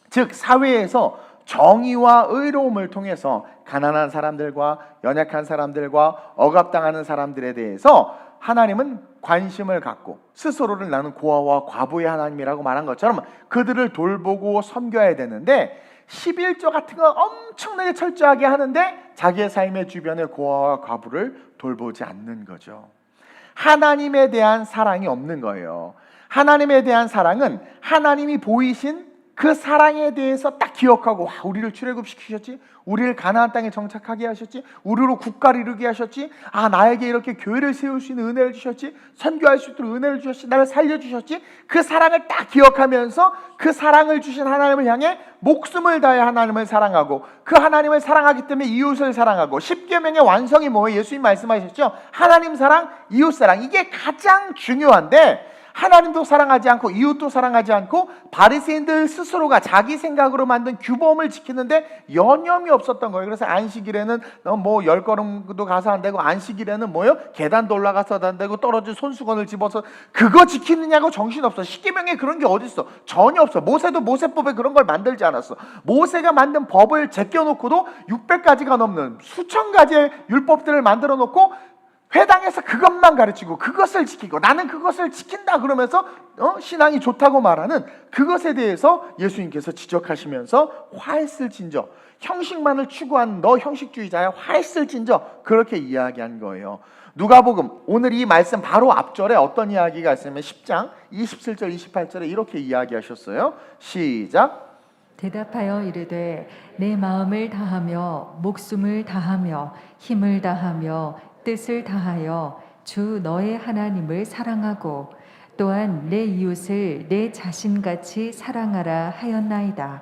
즉 사회에서 정의와 의로움을 통해서 가난한 사람들과 연약한 사람들과 억압당하는 사람들에 대해서 하나님은 관심을 갖고 스스로를 나는 고아와 과부의 하나님이라고 말한 것처럼 그들을 돌보고 섬겨야 되는데 11조 같은 거 엄청나게 철저하게 하는데 자기의 삶의 주변의 고아와 과부를 돌보지 않는 거죠. 하나님에 대한 사랑이 없는 거예요. 하나님에 대한 사랑은 하나님이 보이신 그 사랑에 대해서 딱 기억하고, 와, 우리를 출애굽시키셨지, 우리를 가나안 땅에 정착하게 하셨지, 우리로 국가를 이루게 하셨지, 아, 나에게 이렇게 교회를 세울 수 있는 은혜를 주셨지, 선교할 수 있도록 은혜를 주셨지, 나를 살려주셨지. 그 사랑을 딱 기억하면서 그 사랑을 주신 하나님을 향해 목숨을 다해 하나님을 사랑하고, 그 하나님을 사랑하기 때문에 이웃을 사랑하고, 십계명의 완성이 뭐예요? 예수님 말씀하셨죠? 하나님 사랑, 이웃 사랑. 이게 가장 중요한데 하나님도 사랑하지 않고 이웃도 사랑하지 않고 바리새인들 스스로가 자기 생각으로 만든 규범을 지키는데 여념이 없었던 거예요. 그래서 안식일에는 뭐 10걸음도 가서 안 되고, 안식일에는 뭐요? 계단도 올라가서 안 되고, 떨어진 손수건을 집어서 그거 지키느냐고 정신없어. 십계명에 그런 게 어디 있어? 전혀 없어. 모세도 모세법에 그런 걸 만들지 않았어. 모세가 만든 법을 제껴놓고도 600가지가 넘는 수천 가지의 율법들을 만들어 놓고 회당에서 그것만 가르치고 그것을 지키고 나는 그것을 지킨다 그러면서 신앙이 좋다고 말하는 그것에 대해서 예수님께서 지적하시면서 화했을진저, 형식만을 추구하는 너 형식주의자야, 화했을진저, 그렇게 이야기한 거예요. 누가복음 오늘 이 말씀 바로 앞절에 어떤 이야기가 있으면 10장 27절 28절에 이렇게 이야기하셨어요. 시작. 대답하여 이르되 내 마음을 다하며 목숨을 다하며 힘을 다하며 뜻을 다하여 주 너의 하나님을 사랑하고 또한 내 이웃을 내 자신같이 사랑하라 하였나이다.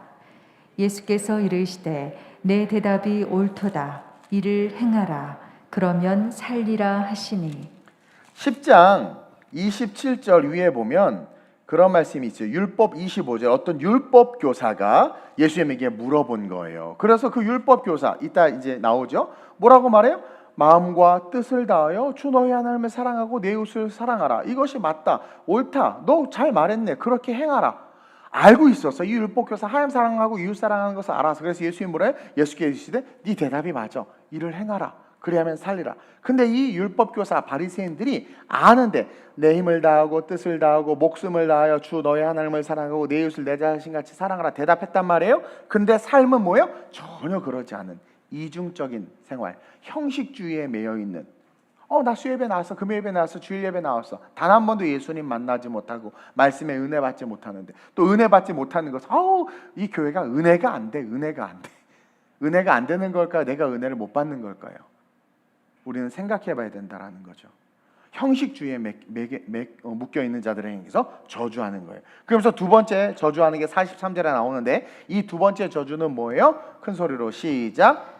예수께서 이르시되 내 대답이 옳도다. 이를 행하라. 그러면 살리라 하시니. 10장 27절 위에 보면 그런 말씀이 있어요. 율법 25절 어떤 율법 교사가 예수님에게 물어본 거예요. 그래서 그 율법 교사 이따 이제 나오죠. 뭐라고 말해요? 마음과 뜻을 다하여 주 너희 하나님을 사랑하고 내 이웃을 사랑하라. 이것이 맞다. 옳다. 너 잘 말했네. 그렇게 행하라. 알고 있었어. 이 율법 교사 하나님 사랑하고 이웃 사랑하는 것을 알아서. 그래서 예수님 뭐래? 예수께서 이르시되 네 대답이 맞아. 이를 행하라. 그리하면 살리라. 근데 이 율법 교사 바리새인들이 아는데 내 힘을 다하고 뜻을 다하고 목숨을 다하여 주 너의 하나님을 사랑하고 내 이웃을 내 자신같이 사랑하라 대답했단 말이에요. 근데 삶은 뭐예요? 전혀 그러지 않은 이중적인 생활, 형식주의에 매여 있는. 나 수예배 나왔어, 금요예배 나왔어, 주일예배 나왔어. 단 한 번도 예수님 만나지 못하고 말씀에 은혜 받지 못하는데 또 은혜 받지 못하는 것은 이 교회가 은혜가 안 돼, 은혜가 안 돼. 은혜가 안 되는 걸까요? 내가 은혜를 못 받는 걸까요? 우리는 생각해봐야 된다라는 거죠. 형식주의에 묶여있는 자들의 행위에서 저주하는 거예요. 그러면서 두 번째 저주하는 게 43절에 나오는데 이 두 번째 저주는 뭐예요? 큰 소리로 시작.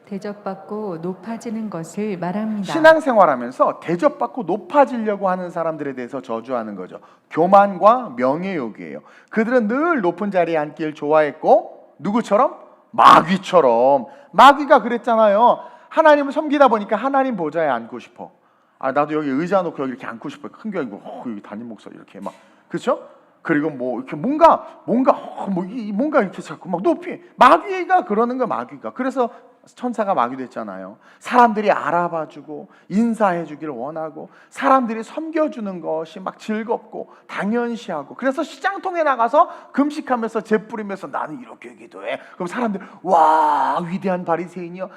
대접받고 높아지는 것을 말합니다. 신앙생활하면서 대접받고 높아지려고 하는 사람들에 대해서 저주하는 거죠. 교만과 명예욕이에요. 그들은 늘 높은 자리에 앉길 좋아했고 누구처럼? 마귀처럼. 마귀가 그랬잖아요. 하나님을 섬기다 보니까 하나님 보좌에 앉고 싶어. 나도 여기 의자 놓고 여기 이렇게 앉고 싶어요. 큰 교회고 여기 담임 목사 이렇게 막 그렇죠? 그리고 뭐 이렇게 뭔가 이렇게 자꾸 막 높이 마귀가 그러는 거 마귀가. 그래서 천사가 마귀 됐잖아요. 사람들이 알아봐주고 인사해주기를 원하고 사람들이 섬겨주는 것이 막 즐겁고 당연시하고 그래서 시장통에 나가서 금식하면서 재 뿌리면서 나는 이렇게 기도해. 그럼 사람들이 와 위대한 바리새인이요.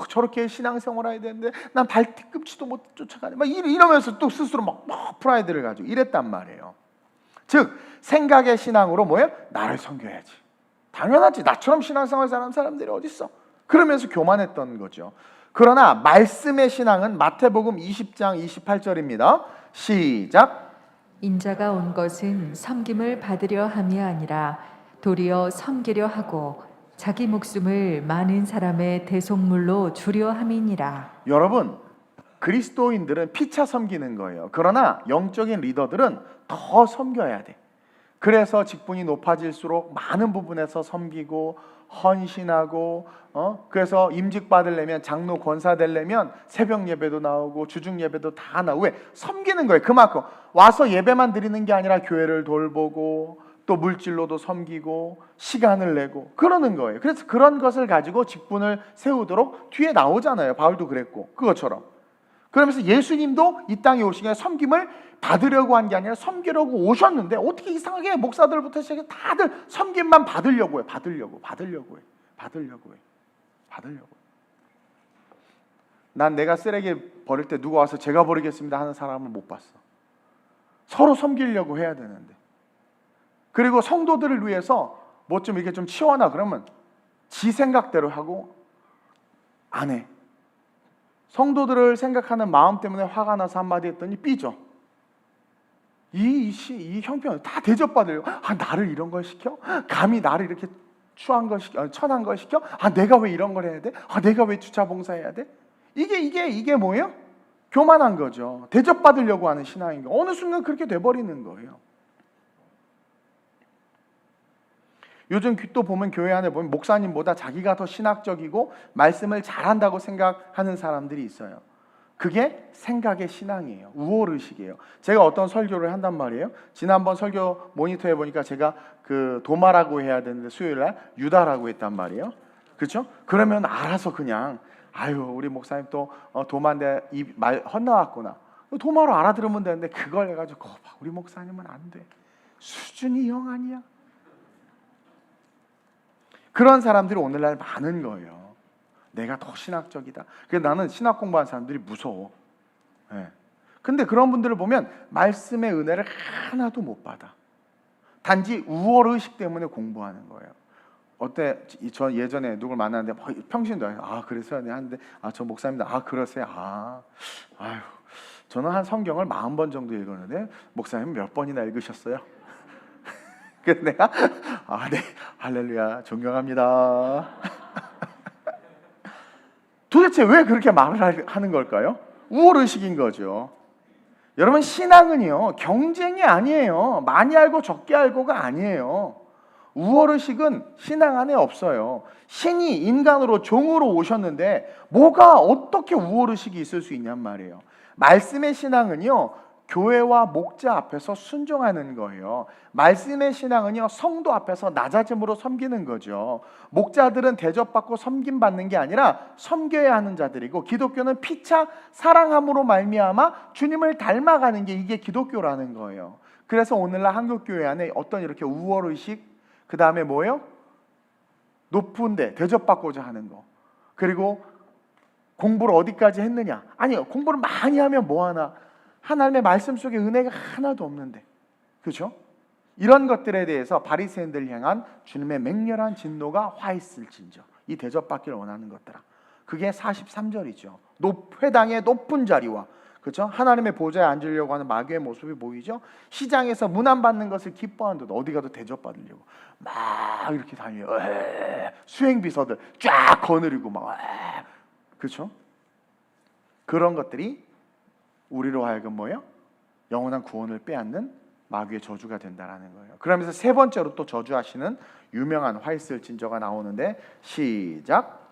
저렇게 신앙생활해야 되는데 난 발뒤꿈치도 못 쫓아가네. 막 이러면서 또 스스로 막 프라이드를 가지고 이랬단 말이에요. 즉 생각의 신앙으로 뭐예요? 나를 섬겨야지. 당연하지. 나처럼 신앙생활 사는 사람들이 어디 있어? 그러면서 교만했던 거죠. 그러나 말씀의 신앙은 마태복음 20장 28절입니다. 시작. 인자가 온 것은 섬김을 받으려 함이 아니라 도리어 섬기려 하고 자기 목숨을 많은 사람의 대속물로 주려 함이니라. 여러분, 그리스도인들은 피차 섬기는 거예요. 그러나 영적인 리더들은 더 섬겨야 돼. 그래서 직분이 높아질수록 많은 부분에서 섬기고 헌신하고 그래서 임직 받으려면 장로 권사 되려면 새벽 예배도 나오고 주중 예배도 다 나오고 왜? 섬기는 거예요. 그만큼 와서 예배만 드리는 게 아니라 교회를 돌보고 또 물질로도 섬기고 시간을 내고 그러는 거예요. 그래서 그런 것을 가지고 직분을 세우도록 뒤에 나오잖아요. 바울도 그랬고 그것처럼. 그러면서 예수님도 이 땅에 오시기에 섬김을 받으려고 한 게 아니라 섬기려고 오셨는데 어떻게 이상하게 목사들부터 시작해 다들 섬김만 받으려고 해. 받으려고 해. 난 내가 쓰레기 버릴 때 누가 와서 제가 버리겠습니다 하는 사람을 못 봤어. 서로 섬기려고 해야 되는데. 그리고 성도들을 위해서 뭐 좀 이렇게 좀 치워놔 그러면 지 생각대로 하고 안 해. 성도들을 생각하는 마음 때문에 화가 나서 한마디 했더니 삐져. 이 형편 다 대접받으려고. 나를 이런 걸 시켜? 감히 나를 이렇게 추한 걸 시켜? 천한 걸 시켜? 내가 왜 이런 걸 해야 돼? 내가 왜 주차 봉사해야 돼? 이게 뭐예요? 교만한 거죠. 대접받으려고 하는 신앙인 거. 어느 순간 그렇게 돼버리는 거예요. 요즘 또 보면 교회 안에 보면 목사님보다 자기가 더 신학적이고 말씀을 잘한다고 생각하는 사람들이 있어요. 그게 생각의 신앙이에요. 우월의식이에요. 제가 어떤 설교를 한단 말이에요. 지난번 설교 모니터해 보니까 제가 그 도마라고 해야 되는데 수요일날 유다라고 했단 말이에요. 그렇죠? 그러면 알아서 그냥 우리 목사님 또 도마인데 이 말 헛나왔구나. 도마로 알아들으면 되는데 그걸 해가지고 우리 목사님은 안 돼. 수준이 영 아니야. 그런 사람들이 오늘날 많은 거예요. 내가 더 신학적이다. 그래서 나는 신학 공부하는 사람들이 무서워. 근데 그런 분들을 보면 말씀의 은혜를 하나도 못 받아. 단지 우월의식 때문에 공부하는 거예요. 어때? 저 예전에 누굴 만났는데 평신도 그래서요? 하는데 저 목사님들 그러세요? 아유 저는 한 성경을 40번 정도 읽었는데 목사님 몇 번이나 읽으셨어요? 그래서 내가 네 할렐루야 존경합니다. 도대체 왜 그렇게 말을 하는 걸까요? 우월의식인 거죠. 여러분, 신앙은요 경쟁이 아니에요. 많이 알고 적게 알고가 아니에요. 우월의식은 신앙 안에 없어요. 신이 인간으로 종으로 오셨는데 뭐가 어떻게 우월의식이 있을 수 있냔 말이에요. 말씀의 신앙은요 교회와 목자 앞에서 순종하는 거예요. 말씀의 신앙은요 성도 앞에서 낮아짐으로 섬기는 거죠. 목자들은 대접받고 섬김받는 게 아니라 섬겨야 하는 자들이고, 기독교는 피차 사랑함으로 말미암아 주님을 닮아가는 게 이게 기독교라는 거예요. 그래서 오늘날 한국교회 안에 어떤 이렇게 우월의식, 그 다음에 뭐예요? 높은데 대접받고자 하는 거, 그리고 공부를 어디까지 했느냐? 아니요, 공부를 많이 하면 뭐하나? 하나님의 말씀 속에 은혜가 하나도 없는데, 그렇죠? 이런 것들에 대해서 바리새인들 향한 주님의 맹렬한 진노가 화 있을진저, 이 대접받기를 원하는 것들아. 그게 43절이죠. 회당의 높은 자리와, 그렇죠? 하나님의 보좌에 앉으려고 하는 마귀의 모습이 보이죠? 시장에서 문안 받는 것을 기뻐하는 듯 어디 가도 대접받으려고 막 이렇게 다녀요. 수행 비서들 쫙 거느리고 막, 그렇죠? 그런 것들이 우리로 하여금 뭐예요? 영원한 구원을 빼앗는 마귀의 저주가 된다라는 거예요. 그러면서 세 번째로 또 저주하시는 유명한 화 있을 진저가 나오는데, 시작.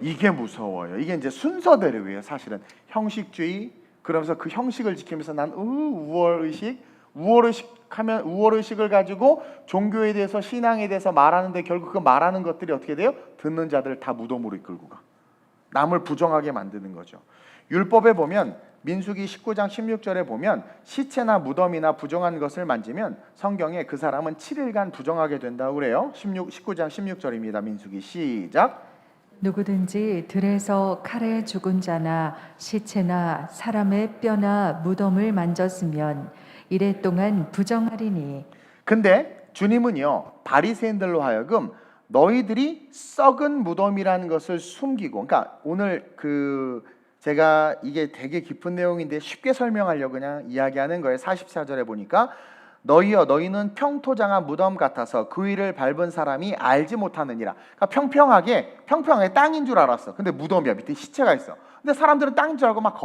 이게 무서워요. 이게 이제 순서대로예요. 사실은 형식주의, 그러면서 그 형식을 지키면서 난 우월의식 하면 우월의식을 가지고 종교에 대해서, 신앙에 대해서 말하는데 결국 그 말하는 것들이 어떻게 돼요? 듣는 자들을 다 무덤으로 이끌고 가. 남을 부정하게 만드는 거죠. 율법에 보면 민수기 19장 16절에 보면 시체나 무덤이나 부정한 것을 만지면 성경에 그 사람은 7일간 부정하게 된다고 그래요. 19장 16절입니다. 민수기 시작. 누구든지 들에서 칼에 죽은 자나 시체나 사람의 뼈나 무덤을 만졌으면 이래 동안 부정하리니. 근데 주님은요 바리새인들로 하여금 너희들이 썩은 무덤이라는 것을 숨기고, 그러니까 오늘 제가 이게 되게 깊은 내용인데 쉽게 설명하려고 그냥 이야기하는 거예요. 44절에 보니까 너희여 너희는 평토장한 무덤 같아서 그 위를 밟은 사람이 알지 못하느니라. 그러니까 평평하게 땅인 줄 알았어. 근데 무덤이야. 밑에 시체가 있어. 근데 사람들은 땅인 줄 알고 막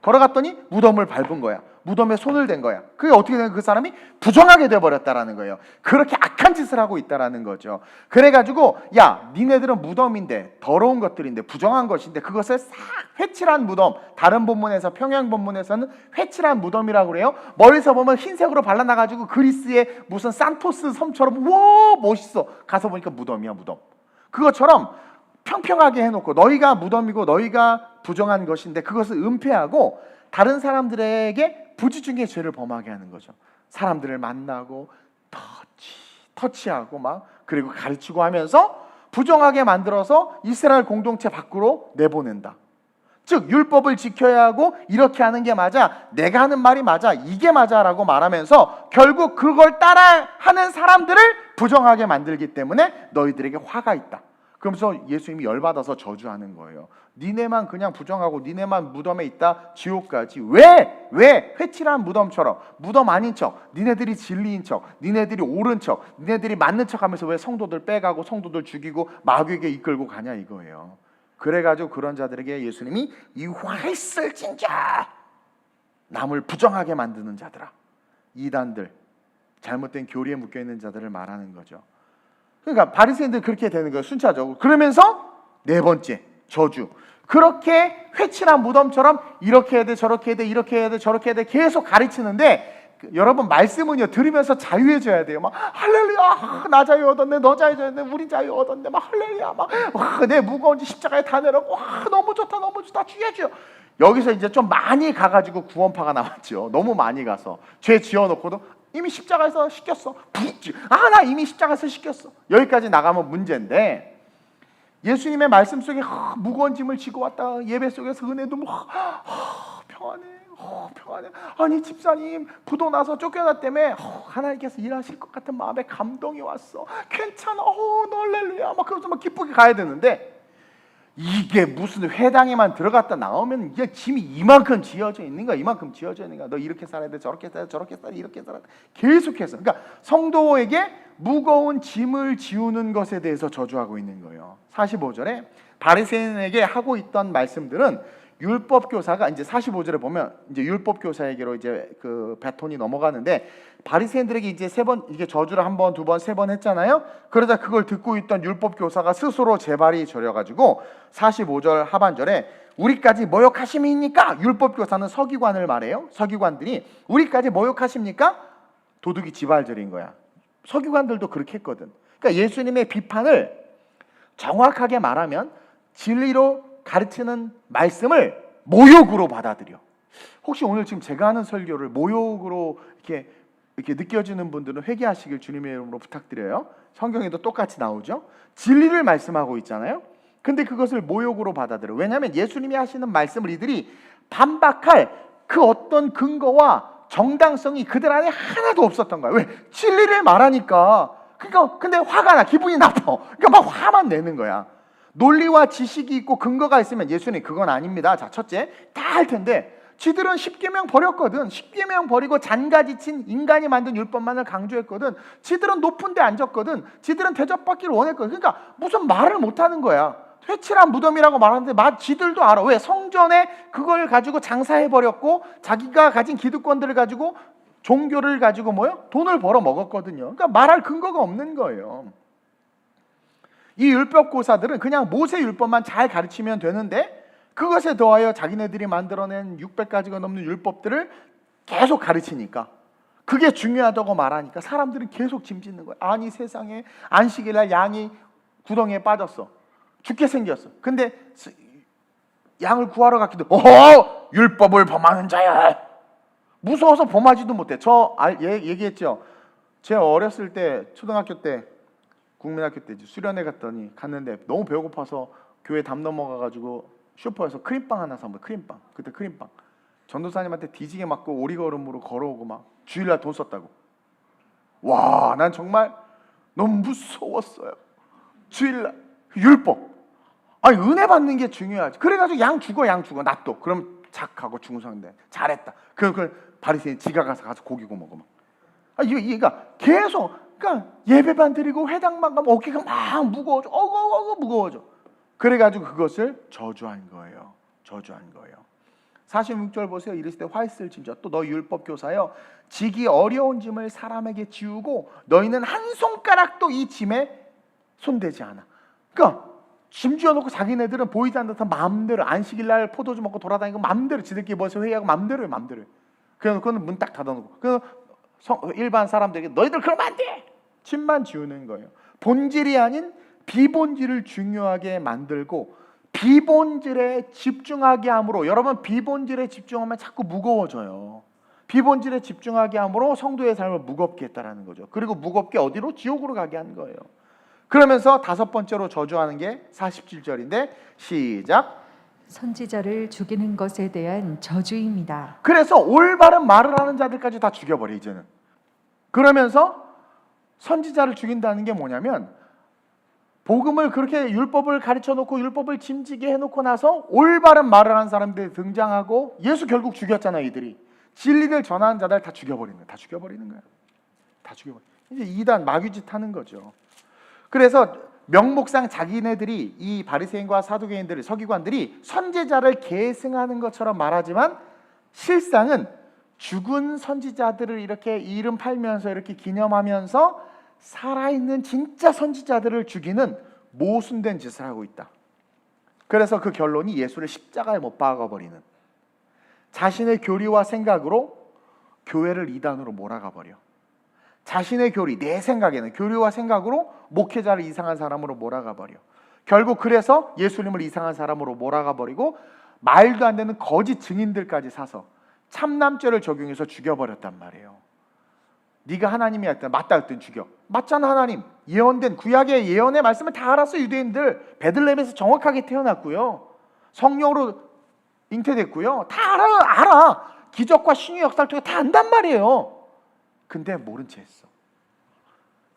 걸어갔더니 무덤을 밟은 거야. 무덤에 손을 댄 거야. 그게 어떻게 된, 그 사람이 부정하게 돼버렸다라는 거예요. 그렇게 악한 짓을 하고 있다라는 거죠. 그래가지고 야, 니네들은 무덤인데, 더러운 것들인데, 부정한 것인데 그것을 싹 회칠한 무덤, 다른 본문에서, 평양 본문에서는 회칠한 무덤이라고 그래요. 멀리서 보면 흰색으로 발라놔가지고 그리스의 무슨 산토스 섬처럼 와 멋있어. 가서 보니까 무덤이야, 무덤. 그것처럼 평평하게 해놓고 너희가 무덤이고 너희가 부정한 것인데 그것을 은폐하고 다른 사람들에게 부지중에 죄를 범하게 하는 거죠. 사람들을 만나고 터치하고 막, 그리고 가르치고 하면서 부정하게 만들어서 이스라엘 공동체 밖으로 내보낸다. 즉 율법을 지켜야 하고 이렇게 하는 게 맞아, 내가 하는 말이 맞아, 이게 맞아라고 말하면서 결국 그걸 따라하는 사람들을 부정하게 만들기 때문에 너희들에게 화가 있다. 그러면서 예수님이 열받아서 저주하는 거예요. 니네만 그냥 부정하고 니네만 무덤에 있다, 지옥까지. 왜 회칠한 무덤처럼, 무덤 아닌 척, 니네들이 진리인 척, 니네들이 옳은 척, 니네들이 맞는 척 하면서 왜 성도들 빼가고 성도들 죽이고 마귀에게 이끌고 가냐 이거예요. 그래가지고 그런 자들에게 예수님이 이 화 있을 진짜, 남을 부정하게 만드는 자들아, 이단들, 잘못된 교리에 묶여있는 자들을 말하는 거죠. 그러니까 바리새인들 그렇게 되는 거예요, 순차적으로. 그러면서 네 번째 저주, 그렇게 회칠한 무덤처럼 이렇게 해야 돼, 저렇게 해야 돼, 이렇게 해야 돼, 저렇게 해야 돼 계속 가르치는데, 여러분 말씀은요 들으면서 자유해져야 돼요. 막 할렐루야, 나 자유 얻었네, 너 자유 얻었네, 우린 자유 얻었네, 막 할렐루야, 막 내 무거운 지 십자가에 다 내려고, 너무 좋다, 너무 좋다, 주여. 여기서 이제 좀 많이 가가지고 구원파가 나왔죠. 너무 많이 가서 죄 지어놓고도 이미 십자가에서 씻겼어. 나 이미 십자가에서 씻겼어. 여기까지 나가면 문제인데, 예수님의 말씀 속에 무거운 짐을 지고 왔다, 예배 속에서 은혜도 평안해. 아니 집사님 부도 나서 쫓겨났다며, 하나님께서 일하실 것 같은 마음에 감동이 왔어. 괜찮아, 할렐루야, 막 그러면서 막 기쁘게 가야 되는데, 이게 무슨 회당에만 들어갔다 나오면 이게 짐이 이만큼 지어져 있는 거야. 이만큼 지어져 있는 거야. 너 이렇게 살아야 돼, 저렇게 살아야 돼, 저렇게 살아야 돼, 이렇게 살아야 돼. 계속해서. 그러니까 성도에게 무거운 짐을 지우는 것에 대해서 저주하고 있는 거예요. 45절에 바리새인에게 하고 있던 말씀들은 율법 교사가 이제 45절에 보면 이제 율법 교사에게로 이제 그 바톤이 넘어가는데 바리새인들에게 이제 세 번 이게 저주를 한 번, 두 번, 세 번 했잖아요. 그러자 그걸 듣고 있던 율법 교사가 스스로 재발이 저려가지고 45절 하반절에 우리까지 모욕하심이니까 율법 교사는 서기관을 말해요. 서기관들이 우리까지 모욕하십니까? 도둑이 지발절인 거야. 서기관들도 그렇게 했거든. 그러니까 예수님의 비판을 정확하게 말하면 진리로 가르치는 말씀을 모욕으로 받아들여. 혹시 오늘 지금 제가 하는 설교를 모욕으로 이렇게 느껴지는 분들은 회개하시길 주님의 이름으로 부탁드려요. 성경에도 똑같이 나오죠. 진리를 말씀하고 있잖아요. 근데 그것을 모욕으로 받아들여. 왜냐하면 예수님이 하시는 말씀을 이들이 반박할 그 어떤 근거와 정당성이 그들 안에 하나도 없었던 거야. 왜? 진리를 말하니까. 그러니까 근데 화가 나, 기분이 나빠. 그러니까 막 화만 내는 거야. 논리와 지식이 있고 근거가 있으면 예수님 그건 아닙니다. 자, 첫째 다 할 텐데 지들은 십계명 버렸거든. 십계명 버리고 잔가지친 인간이 만든 율법만을 강조했거든. 지들은 높은 데 앉았거든. 지들은 대접받기를 원했거든. 그러니까 무슨 말을 못하는 거야. 회칠한 무덤이라고 말하는데 지들도 알아. 왜? 성전에 그걸 가지고 장사해버렸고 자기가 가진 기득권들을 가지고 종교를 가지고 뭐요? 돈을 벌어 먹었거든요. 그러니까 말할 근거가 없는 거예요. 이 율법 교사들은 그냥 모세 율법만 잘 가르치면 되는데 그것에 더하여 자기네들이 만들어낸 600가지가 넘는 율법들을 계속 가르치니까 그게 중요하다고 말하니까 사람들은 계속 짐짓는 거야. 아니 세상에 안식일날 양이 구덩이에 빠졌어. 죽게 생겼어. 근데 양을 구하러 갔기도 율법을 범하는 자야. 무서워서 범하지도 못해. 얘기했죠. 제가 어렸을 때 초등학교 때 국민학교 때 수련회 갔는데 너무 배고파서 교회 담 넘어가가지고 슈퍼에서 크림빵 하나 사 먹어. 크림빵. 그때 크림빵. 전도사님한테 뒤지게 맞고 오리걸음으로 걸어오고 막 주일날 돈 썼다고. 와, 난 정말 너무 무서웠어요. 주일날 율법. 아니 은혜 받는 게 중요하지. 그래가지고 양 죽어 놔둬. 그럼 착하고 중성인데 잘했다. 그 바리새인 지가 가서 고기 구워 먹어 막. 이가 계속 그러니까 예배만 드리고 회당만 가면 어깨가 막 무거워져. 무거워져. 그래가지고 그것을 저주한 거예요. 46절 보세요. 이르시되 화 있을 진저 또 너 율법 교사여 지기 어려운 짐을 사람에게 지우고 너희는 한 손가락도 이 짐에 손대지 않아. 그러니까 짐 지어놓고 자기네들은 보이지 않는 듯한 마음대로 안식일날 포도주 먹고 돌아다니고 마음대로 지들끼리 모여서 회의하고 마음대로 그래놓고는 문 딱 닫아놓고 일반 사람들에게 너희들 그러면 안 돼! 짐만 지우는 거예요. 본질이 아닌 비본질을 중요하게 만들고 비본질에 집중하게 함으로 여러분 비본질에 집중하면 자꾸 무거워져요. 비본질에 집중하게 함으로 성도의 삶을 무겁게 했다라는 거죠. 그리고 무겁게 어디로? 지옥으로 가게 한 거예요. 그러면서 다섯 번째로 저주하는 게 47절인데 시작. 선지자를 죽이는 것에 대한 저주입니다. 그래서 올바른 말을 하는 자들까지 다 죽여버려 이제는. 그러면서 선지자를 죽인다는 게 뭐냐면 복음을 그렇게 율법을 가르쳐놓고 율법을 짐지게 해놓고 나서 올바른 말을 하는 사람들이 등장하고 예수 결국 죽였잖아요. 이들이 진리를 전하는 자들 다 죽여버리는 거야. 다 죽여버려. 이제 이단 마귀짓 하는 거죠. 그래서 명목상 자기네들이 이 바리새인과 사두개인들 서기관들이 선지자를 계승하는 것처럼 말하지만 실상은 죽은 선지자들을 이렇게 이름 팔면서 이렇게 기념하면서 살아있는 진짜 선지자들을 죽이는 모순된 짓을 하고 있다. 그래서 그 결론이 예수를 십자가에 못 박아버리는, 자신의 교리와 생각으로 교회를 이단으로 몰아가버려. 자신의 교리, 내 생각에는 교리와 생각으로 목회자를 이상한 사람으로 몰아가버려. 결국 그래서 예수님을 이상한 사람으로 몰아가버리고 말도 안 되는 거짓 증인들까지 사서 참남죄를 적용해서 죽여버렸단 말이에요. 네가 하나님이 했다, 맞다 했더니 죽여. 맞잖아 하나님. 예언된 구약의 예언의 말씀을 다 알았어. 유대인들 베들레헴에서 정확하게 태어났고요. 성령으로 잉태됐고요. 다 알아. 기적과 신의 역사를 통해 다 안단 말이에요. 근데 모른 채 했어.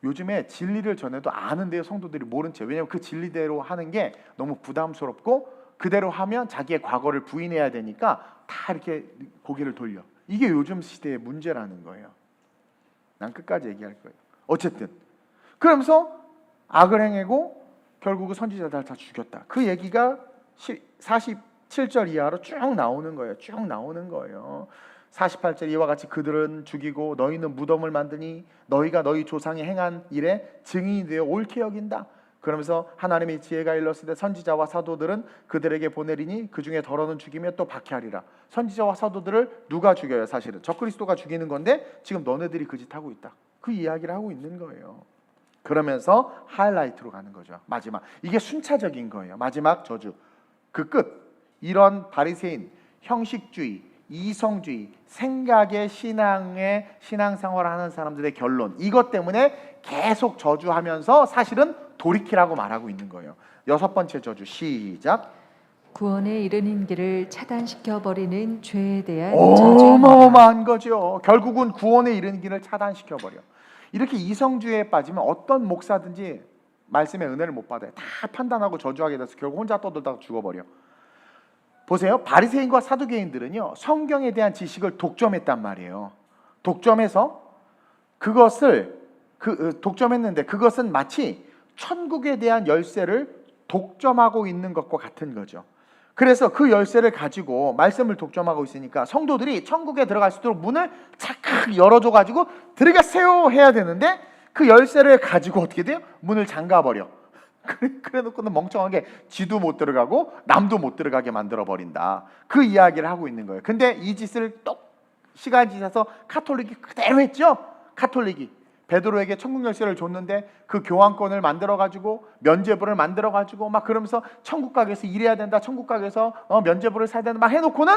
요즘에 진리를 전해도 아는데요, 성도들이 모른 채. 왜냐하면 그 진리대로 하는 게 너무 부담스럽고 그대로 하면 자기의 과거를 부인해야 되니까 다 이렇게 고개를 돌려. 이게 요즘 시대의 문제라는 거예요. 난 끝까지 얘기할 거예요. 어쨌든 그러면서 악을 행하고 결국은 선지자들 다 죽였다. 그 얘기가 7절 이하로 쭉 나오는 거예요. 쭉 나오는 거예요. 48절 이와 같이 그들은 죽이고 너희는 무덤을 만드니 너희가 너희 조상이 행한 일에 증인이 되어 옳게 여긴다. 그러면서 하나님의 지혜가 일렀으되 선지자와 사도들은 그들에게 보내리니 그 중에 더러는 죽이며 또 박해하리라. 선지자와 사도들을 누가 죽여요? 사실은 적그리스도가 죽이는 건데 지금 너네들이 그 짓 하고 있다. 그 이야기를 하고 있는 거예요. 그러면서 하이라이트로 가는 거죠. 마지막, 이게 순차적인 거예요. 마지막 저주, 그 끝. 이런 바리새인, 형식주의, 이성주의, 생각의 신앙생활을 하는 사람들의 결론, 이것 때문에 계속 저주하면서 사실은 돌이키라고 말하고 있는 거예요. 6번째 저주, 시작. 구원에 이르는 길을 차단시켜 버리는 죄에 대한 저주입니다. 어마어마한 거죠. 결국은 구원에 이르는 길을 차단시켜 버려. 이렇게 이성주의에 빠지면 어떤 목사든지 말씀의 은혜를 못 받아요. 다 판단하고 저주하게 돼서 결국 혼자 떠들다가 죽어버려. 보세요. 바리새인과 사두개인들은요, 성경에 대한 지식을 독점했단 말이에요. 독점해서 그것을 독점했는데 그것은 마치 천국에 대한 열쇠를 독점하고 있는 것과 같은 거죠. 그래서 그 열쇠를 가지고 말씀을 독점하고 있으니까 성도들이 천국에 들어갈 수 있도록 문을 착착 열어줘가지고 들어가세요 해야 되는데 그 열쇠를 가지고 어떻게 돼요? 문을 잠가버려. 그래 놓고는 멍청하게 지도 못 들어가고 남도 못 들어가게 만들어버린다. 그 이야기를 하고 있는 거예요. 근데 이 짓을 또 시간이 지나서 카톨릭이 그대로 했죠. 카톨릭이 베드로에게 천국 열쇠를 줬는데 그 교환권을 만들어가지고 면죄부를 만들어가지고 막 그러면서 천국 가게에서 일해야 된다, 천국 가게에서 면죄부를 사야 된다 막 해놓고는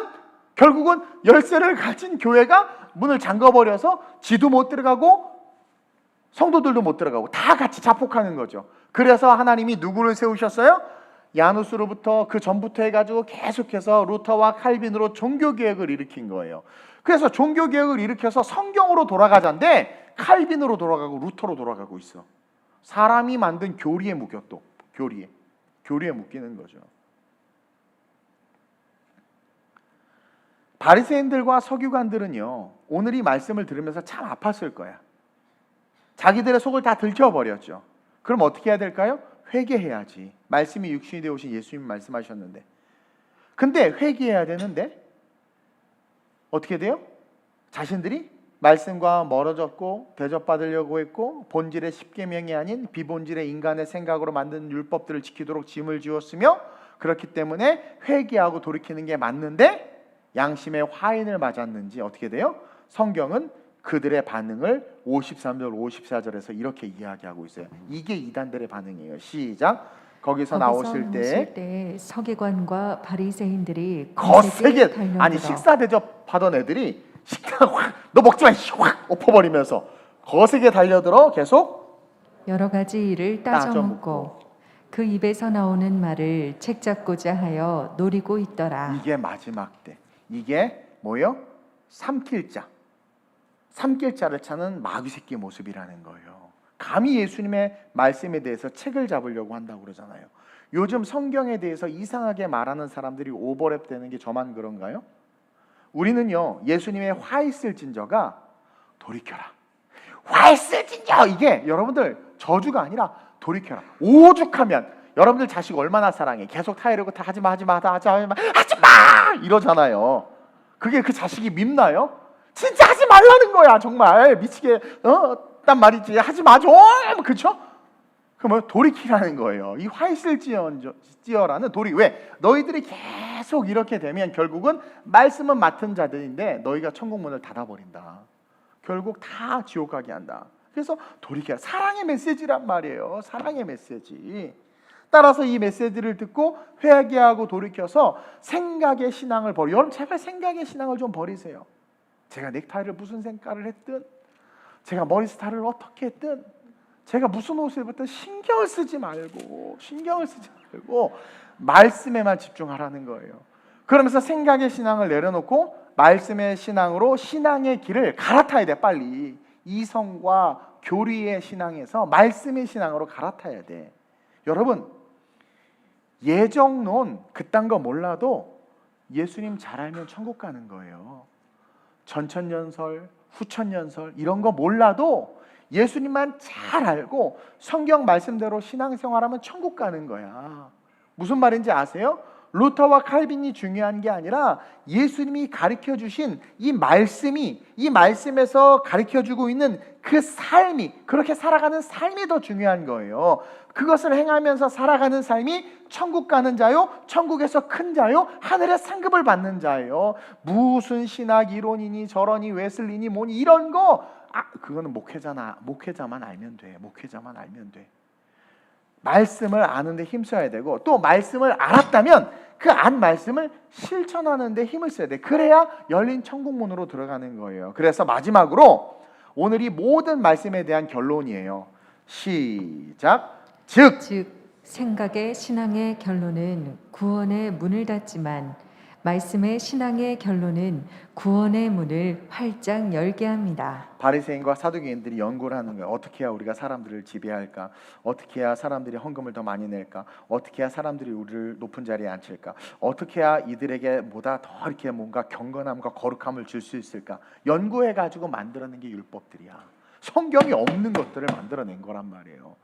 결국은 열쇠를 가진 교회가 문을 잠궈버려서 지도 못 들어가고 성도들도 못 들어가고 다 같이 자폭하는 거죠. 그래서 하나님이 누구를 세우셨어요? 야누스로부터 그 전부터 해가지고 계속해서 루터와 칼빈으로 종교개혁을 일으킨 거예요. 그래서 종교개혁을 일으켜서 성경으로 돌아가자인데 칼빈으로 돌아가고 루터로 돌아가고 있어. 사람이 만든 교리에 묶여. 또 교리에 묶이는 거죠. 바리새인들과 서기관들은요, 오늘 이 말씀을 들으면서 참 아팠을 거야. 자기들의 속을 다 들켜버렸죠. 그럼 어떻게 해야 될까요? 회개해야지. 말씀이 육신이 되어 오신 예수님이 말씀하셨는데, 근데 회개해야 되는데 어떻게 돼요? 자신들이 말씀과 멀어졌고 대접받으려고 했고 본질의 십계명이 아닌 비본질의 인간의 생각으로 만든 율법들을 지키도록 짐을 지었으며, 그렇기 때문에 회개하고 돌이키는 게 맞는데 양심의 화인을 맞았는지 어떻게 돼요? 성경은 그들의 반응을 53절 54절에서 이렇게 이야기하고 있어요. 이게 이단들의 반응이에요. 시작. 거기서 나오실 때 서기관과 바리새인들이 거세게, 달려들어. 아니 식사 대접하던 애들이 식당 너 먹지 마 확 엎어버리면서 거세게 달려들어 계속 여러 가지 일을 따져묻고 그 입에서 나오는 말을 책잡고자 하여 노리고 있더라. 이게 마지막 때, 이게 뭐요? 삼킬 자를 찾는 마귀 새끼 모습이라는 거예요. 감히 예수님의 말씀에 대해서 책을 잡으려고 한다고 그러잖아요. 요즘 성경에 대해서 이상하게 말하는 사람들이 오버랩 되는 게 저만 그런가요? 우리는요, 예수님의 화 있을진저가 돌이켜라, 화 있을진저, 이게 여러분들 저주가 아니라 돌이켜라. 오죽하면 여러분들 자식 얼마나 사랑해. 계속 타이르고 다 하지마 이러잖아요. 그게 그 자식이 밉나요? 진짜 하지 말라는 거야. 정말 미치게 딴 말이지. 하지마 좀, 그렇죠? 그러면 돌이키라는 거예요. 이 화 있을지어라는 돌이, 왜? 너희들이 계속 이렇게 되면 결국은 말씀은 맡은 자들인데 너희가 천국 문을 닫아버린다. 결국 다 지옥 가게 한다. 그래서 돌이켜라. 사랑의 메시지란 말이에요. 사랑의 메시지. 따라서 이 메시지를 듣고 회개하고 돌이켜서 생각의 신앙을 버려. 여러분 제발 생각의 신앙을 좀 버리세요. 제가 넥타이를 무슨 색깔을 했든, 제가 머리 스타일을 어떻게 했든, 제가 무슨 옷을 입었든 신경을 쓰지 말고 말씀에만 집중하라는 거예요. 그러면서 생각의 신앙을 내려놓고 말씀의 신앙으로 신앙의 길을 갈아타야 돼. 빨리 이성과 교리의 신앙에서 말씀의 신앙으로 갈아타야 돼. 여러분 예정론 그딴 거 몰라도 예수님 잘 알면 천국 가는 거예요. 전천년설, 후천년설 이런 거 몰라도 예수님만 잘 알고 성경 말씀대로 신앙생활하면 천국 가는 거야. 무슨 말인지 아세요? 루터와 칼빈이 중요한 게 아니라 예수님이 가르쳐 주신 이 말씀이, 이 말씀에서 가르쳐 주고 있는 그 삶이, 그렇게 살아가는 삶이 더 중요한 거예요. 그것을 행하면서 살아가는 삶이 천국 가는 자요, 천국에서 큰 자요, 하늘의 상급을 받는 자예요. 무슨 신학 이론이니 저러니 웨슬리니 뭐니 이런 거, 그거는 목회자만 알면 돼. 목회자만 알면 돼. 말씀을 아는데 힘써야 되고, 또 말씀을 알았다면 그 안 말씀을 실천하는데 힘을 써야 돼. 그래야 열린 천국문으로 들어가는 거예요. 그래서 마지막으로 오늘 이 모든 말씀에 대한 결론이에요. 시작. 즉 생각의 신앙의 결론은 구원의 문을 닫지만 말씀의 신앙의 결론은 구원의 문을 활짝 열게 합니다. 바리새인과 사두개인들이 연구를 하는 거예요. 어떻게 해야 우리가 사람들을 지배할까? 어떻게 해야 사람들이 헌금을 더 많이 낼까? 어떻게 해야 사람들이 우리를 높은 자리에 앉힐까? 어떻게 해야 이들에게 보다 더 이렇게 뭔가 경건함과 거룩함을 줄 수 있을까? 연구해 가지고 만들어낸 게 율법들이야. 성경이 없는 것들을 만들어낸 거란 말이에요.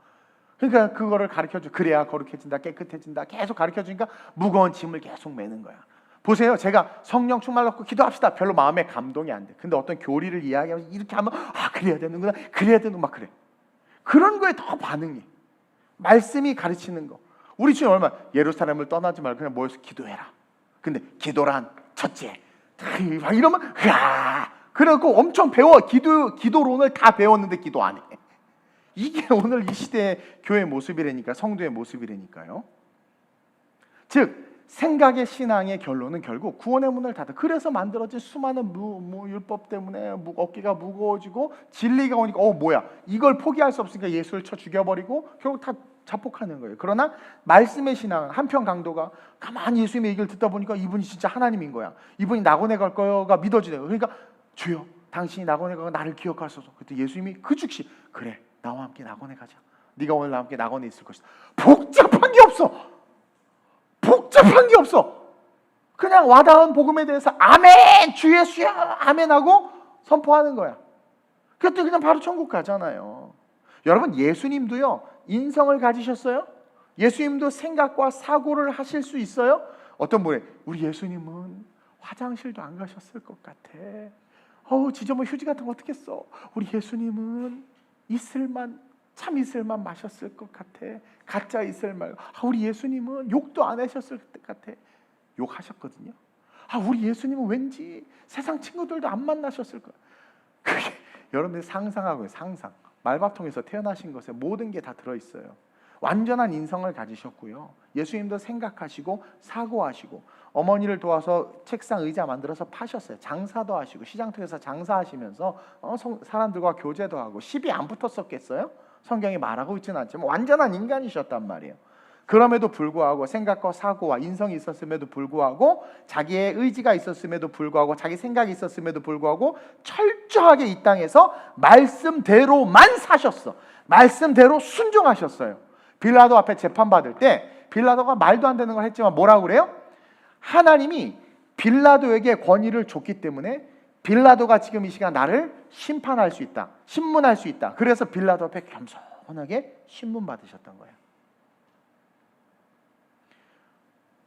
그러니까 그거를 가르쳐줘. 그래야 거룩해진다, 깨끗해진다. 계속 가르쳐주니까 무거운 짐을 계속 매는 거야. 보세요. 제가 성령 충만 받고 기도합시다. 별로 마음에 감동이 안 돼. 근데 어떤 교리를 이야기하면서 이렇게 하면 그래야 되는구나. 그래야 되는 막 그래. 그런 거에 더 반응해. 말씀이 가르치는 거. 우리 지금 얼마 예루살렘을 떠나지 말고 그냥 모여서 기도해라. 근데 기도란 첫째. 막 이러면 그래갖고 엄청 배워. 기도론을 다 배웠는데 기도 안 해. 이게 오늘 이 시대의 교회 모습이라니까, 성도의 모습이라니까요. 즉 생각의 신앙의 결론은 결국 구원의 문을 닫아. 그래서 만들어진 수많은 율법 때문에 어깨가 무거워지고 진리가 오니까 뭐야 이걸 포기할 수 없으니까 예수를 쳐 죽여버리고 결국 다 자폭하는 거예요. 그러나 말씀의 신앙은 한편 강도가 가만히 예수님의 얘기를 듣다 보니까 이분이 진짜 하나님인 거야. 이분이 낙원에 갈 거가 믿어지는 거야. 그러니까 주여 당신이 낙원에 가고 나를 기억하소서. 그때 예수님이 그 즉시 그래 나와 함께 낙원에 가자. 네가 오늘 나와 함께 낙원에 있을 것이다. 복잡한 게 없어. 복잡한 게 없어. 그냥 와닿은 복음에 대해서 아멘 주 예수야 아멘 하고 선포하는 거야. 그때 그냥 바로 천국 가잖아요. 여러분 예수님도요 인성을 가지셨어요? 예수님도 생각과 사고를 하실 수 있어요? 어떤 분이 우리 예수님은 화장실도 안 가셨을 것 같아. 지저분 휴지 같은 거 어떻게 써? 우리 예수님은 참 이슬만 마셨을 것 같아. 가짜 이슬 말고. 우리 예수님은 욕도 안 하셨을 것 같아. 욕하셨거든요. 우리 예수님은 왠지 세상 친구들도 안 만나셨을 거야. 그게 여러분들 상상하고요. 상상. 말밥통에서 태어나신 것에 모든 게 다 들어있어요. 완전한 인성을 가지셨고요. 예수님도 생각하시고 사고하시고 어머니를 도와서 책상 의자 만들어서 파셨어요. 장사도 하시고 시장통에서 장사하시면서 사람들과 교제도 하고 시비 안 붙었었겠어요? 성경이 말하고 있지는 않지만 완전한 인간이셨단 말이에요. 그럼에도 불구하고 생각과 사고와 인성이 있었음에도 불구하고 자기의 의지가 있었음에도 불구하고 자기 생각이 있었음에도 불구하고 철저하게 이 땅에서 말씀대로만 사셨어. 말씀대로 순종하셨어요. 빌라도 앞에 재판받을 때 빌라도가 말도 안 되는 걸 했지만 뭐라고 그래요? 하나님이 빌라도에게 권위를 줬기 때문에 빌라도가 지금 이 시간 나를 심판할 수 있다. 신문할 수 있다. 그래서 빌라도 앞에 겸손하게 신문 받으셨던 거예요.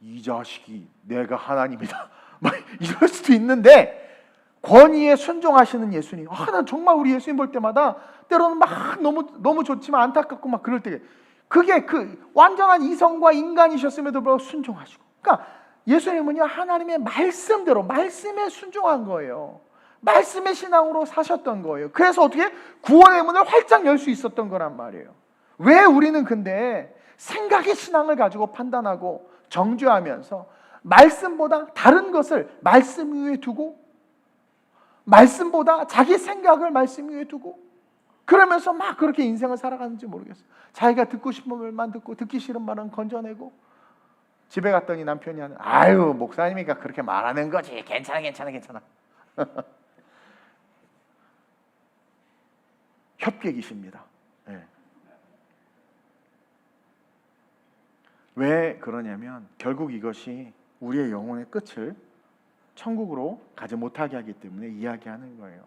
이 자식이 내가 하나님이다. 막 이럴 수도 있는데 권위에 순종하시는 예수님. 난 정말 우리 예수님 볼 때마다 때로는 막 너무 좋지만 안타깝고 막 그럴 때 그게 그 완전한 이성과 인간이셨음에도 불구하고 순종하시고. 그러니까 예수님은요 하나님의 말씀대로 말씀에 순종한 거예요. 말씀의 신앙으로 사셨던 거예요. 그래서 어떻게 구원의 문을 활짝 열 수 있었던 거란 말이에요. 왜 우리는 근데 생각의 신앙을 가지고 판단하고 정죄하면서 말씀보다 다른 것을 말씀 위에 두고 말씀보다 자기 생각을 말씀 위에 두고 그러면서 막 그렇게 인생을 살아가는지 모르겠어요. 자기가 듣고 싶은 말만 듣고 듣기 싫은 말은 건져내고 집에 갔더니 남편이 하는 목사님이니까 그렇게 말하는 거지. 괜찮아. 협객이십니다. 네. 왜 그러냐면 결국 이것이 우리의 영혼의 끝을 천국으로 가지 못하게 하기 때문에 이야기하는 거예요.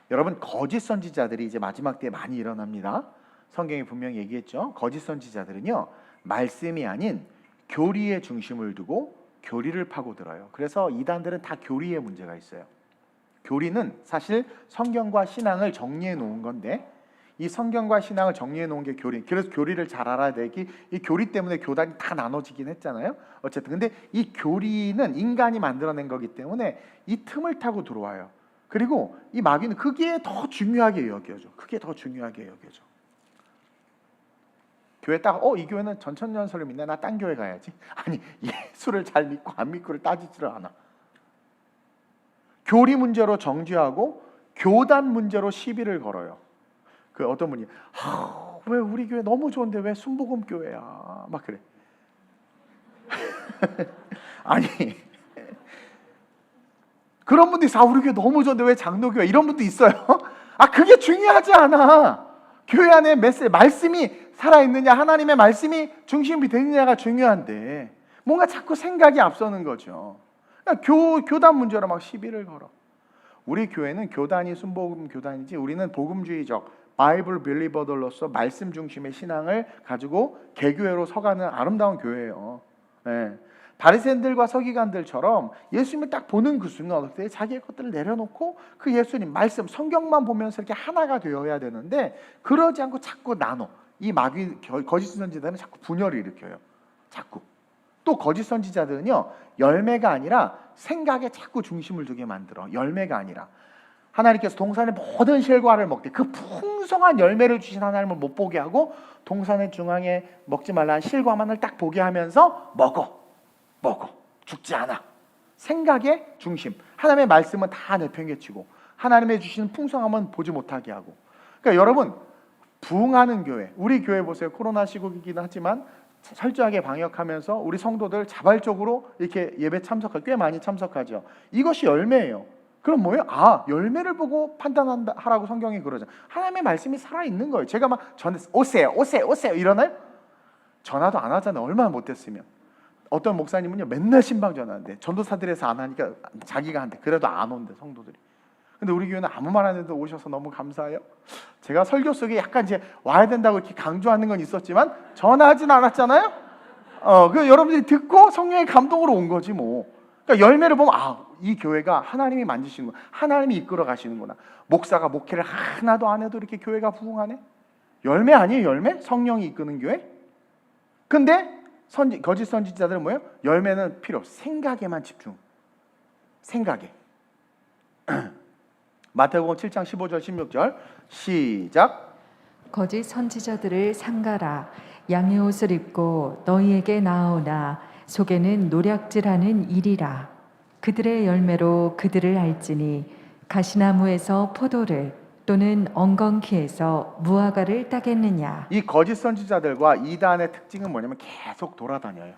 여러분 거짓 선지자들이 이제 마지막 때에 많이 일어납니다. 성경이 분명히 얘기했죠. 거짓 선지자들은요 말씀이 아닌 교리에 중심을 두고 교리를 파고들어요. 그래서 이단들은 다 교리에 문제가 있어요. 교리는 사실 성경과 신앙을 정리해 놓은 건데, 이 성경과 신앙을 정리해 놓은 게 교리. 그래서 교리를 잘 알아야 되기, 이 교리 때문에 교단이 다 나눠지긴 했잖아요. 어쨌든 근데 이 교리는 인간이 만들어낸 거기 때문에 이 틈을 타고 들어와요. 그리고 이 마귀는 그게 더 중요하게 여겨져. 그게 더 중요하게 여겨져. 교회 딱 이 교회는 전천년설을 믿네, 나 딴 교회 가야지. 아니, 예수를 잘 믿고 안 믿고를 따지지를 않아. 교리 문제로 정죄하고 교단 문제로 시비를 걸어요. 그 어떤 분이 왜 우리 교회 너무 좋은데 왜 순복음 교회야 막 그래. 아니, 그런 분도 있어. 우리 교회 너무 좋은데 왜 장로교회, 이런 분도 있어요. 그게 중요하지 않아. 교회 안에 말씀이 살아있느냐, 하나님의 말씀이 중심이 되느냐가 중요한데 뭔가 자꾸 생각이 앞서는 거죠. 그러니까 교단 문제로 막 시비를 걸어. 우리 교회는 교단이 순복음 교단이지, 우리는 복음주의적 바이블 빌리버들로서 말씀 중심의 신앙을 가지고 개교회로 서가는 아름다운 교회예요. 네. 바리새인들과 서기관들처럼 예수님을 딱 보는 그 순간 어떻게 자기의 것들을 내려놓고 그 예수님 말씀 성경만 보면서 이렇게 하나가 되어야 되는데, 그러지 않고 자꾸 나눠. 이 마귀 거짓 선지자들은 자꾸 분열을 일으켜요. 자꾸. 또 거짓 선지자들은요, 열매가 아니라 생각에 자꾸 중심을 두게 만들어. 열매가 아니라 하나님께서 동산의 모든 실과를 먹되 그 풍성한 열매를 주신 하나님을 못 보게 하고 동산의 중앙에 먹지 말라는 실과만을 딱 보게 하면서 먹어 죽지 않아. 생각의 중심. 하나님의 말씀은 다 내팽개치고 하나님의 주시는 풍성함은 보지 못하게 하고. 그러니까 여러분, 부흥하는 교회, 우리 교회 보세요. 코로나 시국이긴 하지만 철저하게 방역하면서 우리 성도들 자발적으로 이렇게 예배 참석하고 꽤 많이 참석하죠. 이것이 열매예요. 그럼 뭐예요? 열매를 보고 판단하라고 성경이 그러죠. 하나님의 말씀이 살아있는 거예요. 제가 막 오세요 이러나요? 전화도 안 하잖아요. 얼마나 못됐으면. 어떤 목사님은요, 맨날 신방 전화하는데 전도사들에서 안 하니까 자기가 한대. 그래도 안 온대, 성도들이. 근데 우리 교회는 아무 말 안 해도 오셔서 너무 감사해요. 제가 설교 속에 약간 이제 와야 된다고 이렇게 강조하는 건 있었지만 전화하진 않았잖아요. 그 여러분들이 듣고 성령의 감동으로 온 거지 뭐. 그러니까 열매를 보면 이 교회가 하나님이 만지시는구나, 하나님이 이끌어 가시는구나. 목사가 목회를 하나도 안 해도 이렇게 교회가 부흥하네. 열매 아니에요, 열매? 성령이 이끄는 교회? 근데 거짓 선지자들은 뭐예요? 열매는 필요 없어. 생각에만 집중. 생각에. 마태복음 7장 15절 16절 시작. 거짓 선지자들을 삼가라. 양의 옷을 입고 너희에게 나아오나 속에는 노략질하는 일이라. 그들의 열매로 그들을 알지니 가시나무에서 포도를 또는 엉겅퀴에서 무화과를 따겠느냐. 이 거짓 선지자들과 이단의 특징은 뭐냐면 계속 돌아다녀요.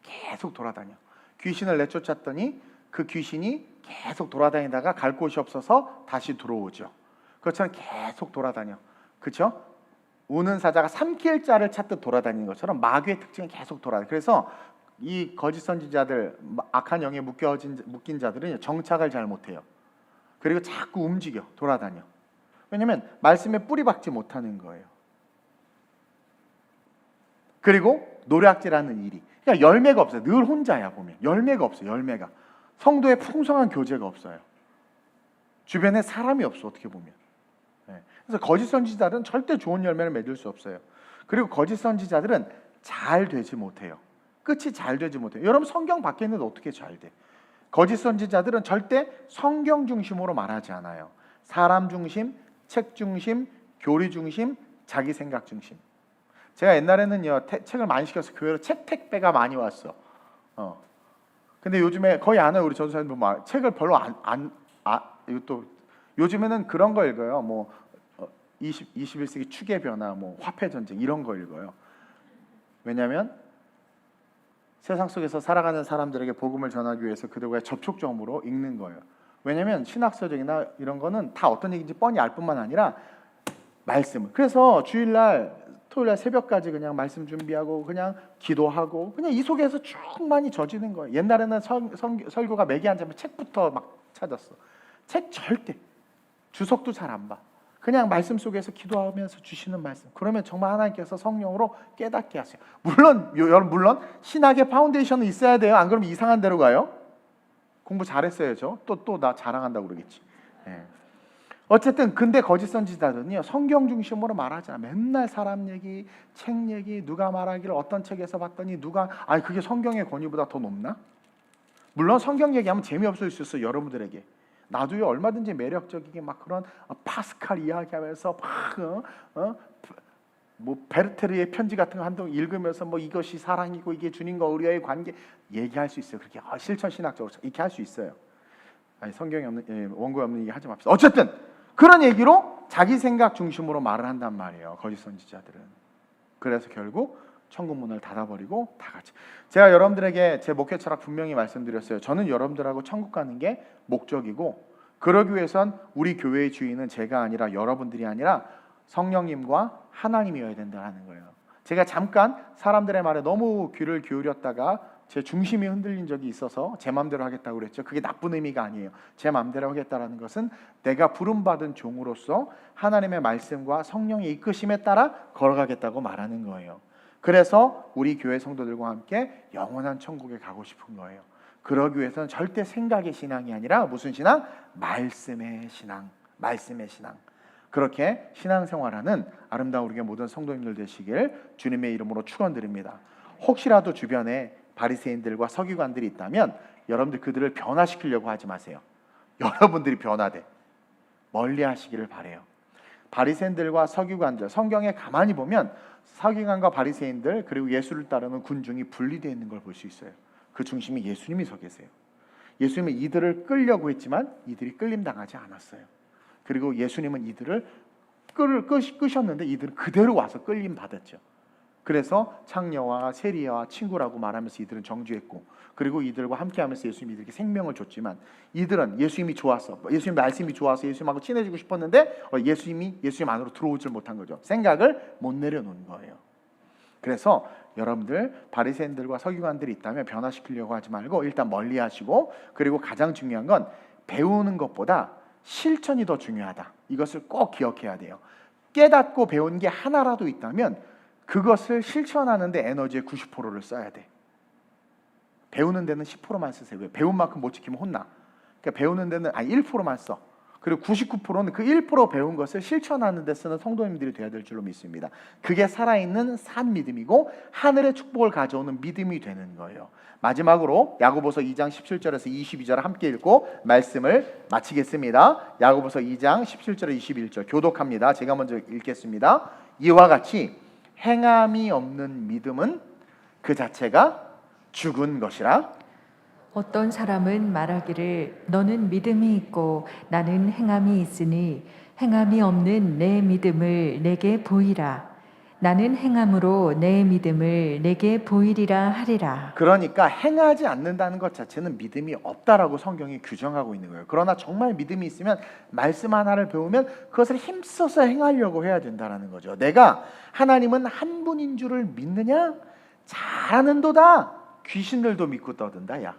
계속 돌아다녀. 귀신을 내쫓았더니 그 귀신이 계속 돌아다니다가 갈 곳이 없어서 다시 들어오죠. 그것처럼 계속 돌아다녀. 그렇죠? 우는 사자가 삼킬 자를 찾듯 돌아다니는 것처럼 마귀의 특징은 계속 돌아다녀. 그래서 이 거짓 선지자들, 악한 영에 묶인 자들은 정착을 잘 못해요. 그리고 자꾸 움직여, 돌아다녀. 왜냐하면 말씀에 뿌리 박지 못하는 거예요. 그리고 노략질하는 일이. 그러니까 열매가 없어요. 늘 혼자야 보면. 열매가 없어요. 열매가. 성도의 풍성한 교제가 없어요. 주변에 사람이 없어, 어떻게 보면. 그래서 거짓 선지자들은 절대 좋은 열매를 맺을 수 없어요. 그리고 거짓 선지자들은 잘 되지 못해요. 끝이 잘 되지 못해요. 여러분, 성경 밖에 있는데 어떻게 잘 돼? 거짓 선지자들은 절대 성경 중심으로 말하지 않아요. 사람 중심, 책 중심, 교리 중심, 자기 생각 중심. 제가 옛날에는요, 책을 많이 시켜서 교회로 책 택배가 많이 왔어. 근데 요즘에 거의 안 해요. 우리 전도사님들 막 책을 별로 이것도 요즘에는 그런 거 읽어요. 뭐 21세기 추계 변화, 뭐 화폐 전쟁 이런 거 읽어요. 왜냐하면 세상 속에서 살아가는 사람들에게 복음을 전하기 위해서 그들과의 접촉점으로 읽는 거예요. 왜냐하면 신학서적이나 이런 거는 다 어떤 얘기인지 뻔히 알 뿐만 아니라 말씀을. 그래서 주일날, 토요일날 새벽까지 그냥 말씀 준비하고 그냥 기도하고 그냥 이 속에서 쭉 많이 젖이는 거예요. 옛날에는 설교가 맥이 앉으면 책부터 막 찾았어. 책 절대 주석도 잘 안 봐. 그냥 말씀 속에서 기도하면서 주시는 말씀. 그러면 정말 하나님께서 성령으로 깨닫게 하세요. 물론 신학의 파운데이션은 있어야 돼요. 안 그러면 이상한 데로 가요. 공부 잘했어야죠. 또 나 자랑한다고 그러겠지. 예. 어쨌든 근데 거짓 선지자들은요, 성경 중심으로 말하지 않아. 맨날 사람 얘기, 책 얘기, 누가 말하기를 어떤 책에서 봤더니 아니 그게 성경의 권위보다 더 높나? 물론 성경 얘기하면 재미없을 수 있어요, 여러분들에게. 나도요, 얼마든지 매력적이게 막 그런 파스칼 이야기하면서 뭐 베르테르의 편지 같은 거 한동 읽으면서 뭐 이것이 사랑이고 이게 주님과 우리와의 관계 얘기할 수 있어요. 그렇게 실천 신학적으로 이렇게 할 수 있어요. 아니 성경이 없는 원고에 없는 얘기 하지 맙시다. 어쨌든 그런 얘기로 자기 생각 중심으로 말을 한단 말이에요, 거짓 선지자들은. 그래서 결국 천국 문을 닫아버리고 다 같이. 제가 여러분들에게 제 목회 철학 분명히 말씀드렸어요. 저는 여러분들하고 천국 가는 게 목적이고, 그러기 위해선 우리 교회의 주인은 제가 아니라 여러분들이 아니라 성령님과 하나님이어야 된다는 거예요. 제가 잠깐 사람들의 말에 너무 귀를 기울였다가 제 중심이 흔들린 적이 있어서 제 마음대로 하겠다고 그랬죠. 그게 나쁜 의미가 아니에요. 제 마음대로 하겠다라는 것은 내가 부름받은 종으로서 하나님의 말씀과 성령의 이끄심에 따라 걸어가겠다고 말하는 거예요. 그래서 우리 교회 성도들과 함께 영원한 천국에 가고 싶은 거예요. 그러기 위해서는 절대 생각의 신앙이 아니라 무슨 신앙? 말씀의 신앙. 말씀의 신앙. 그렇게 신앙생활하는 아름다운 우리의 모든 성도님들 되시길 주님의 이름으로 축원드립니다. 혹시라도 주변에 바리새인들과 서기관들이 있다면 여러분들 그들을 변화시키려고 하지 마세요. 여러분들이 변화돼 멀리 하시기를 바래요. 바리새인들과 서기관들, 성경에 가만히 보면 서기관과 바리새인들 그리고 예수를 따르는 군중이 분리되어 있는 걸 볼 수 있어요. 그 중심에 예수님이 서 계세요. 예수님은 이들을 끌려고 했지만 이들이 끌림당하지 않았어요. 그리고 예수님은 이들을 끄셨는데 이들은 그대로 와서 끌림 받았죠. 그래서 창녀와 세리와 친구라고 말하면서 이들은 정죄했고, 그리고 이들과 함께하면서 예수님이 이들에게 생명을 줬지만 이들은 예수님이 좋아서, 예수님 말씀이 좋아서 예수님하고 친해지고 싶었는데 예수님 안으로 들어오질 못한 거죠. 생각을 못 내려놓은 거예요. 그래서 여러분들 바리새인들과 서기관들이 있다면 변화시키려고 하지 말고 일단 멀리하시고, 그리고 가장 중요한 건 배우는 것보다 실천이 더 중요하다. 이것을 꼭 기억해야 돼요. 깨닫고 배운 게 하나라도 있다면 그것을 실천하는데 에너지의 90%를 써야 돼. 배우는 데는 10%만 쓰세요. 왜? 배운 만큼 못 지키면 혼나. 그러니까 배우는 데는 1%만 써. 그리고 99%는 그 1% 배운 것을 실천하는 데 쓰는 성도님들이 되어야 될 줄로 믿습니다. 그게 살아있는 산 믿음이고 하늘의 축복을 가져오는 믿음이 되는 거예요. 마지막으로 야고보서 2장 17절에서 22절 함께 읽고 말씀을 마치겠습니다. 야고보서 2장 17절에 21절 교독합니다. 제가 먼저 읽겠습니다. 이와 같이 행함이 없는 믿음은 그 자체가 죽은 것이라. 어떤 사람은 말하기를 너는 믿음이 있고 나는 행함이 있으니 행함이 없는 내 믿음을 내게 보이라. 나는 행함으로 내 믿음을 내게 보이리라 하리라. 그러니까 행하지 않는다는 것 자체는 믿음이 없다라고 성경이 규정하고 있는 거예요. 그러나 정말 믿음이 있으면 말씀 하나를 배우면 그것을 힘써서 행하려고 해야 된다는 거죠. 내가 하나님은 한 분인 줄을 믿느냐? 잘하는도다. 귀신들도 믿고 떠든다. 야.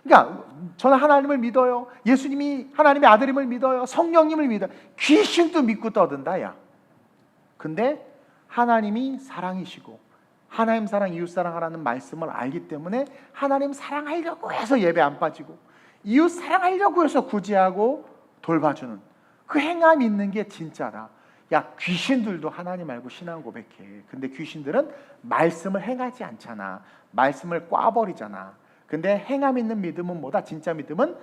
그러니까 저는 하나님을 믿어요. 예수님이 하나님의 아들임을 믿어요. 성령님을 믿어요. 귀신도 믿고 떠든다. 야. 근데 하나님이 사랑이시고 하나님 사랑 이웃 사랑하라는 말씀을 알기 때문에 하나님 사랑하려고 해서 예배 안 빠지고 이웃 사랑하려고 해서 구제하고 돌봐주는 그 행함이 있는 게 진짜다. 야, 귀신들도 하나님 알고 신앙 고백해. 근데 귀신들은 말씀을 행하지 않잖아. 말씀을 꽈버리잖아. 근데 행함 있는 믿음은 뭐다? 진짜 믿음은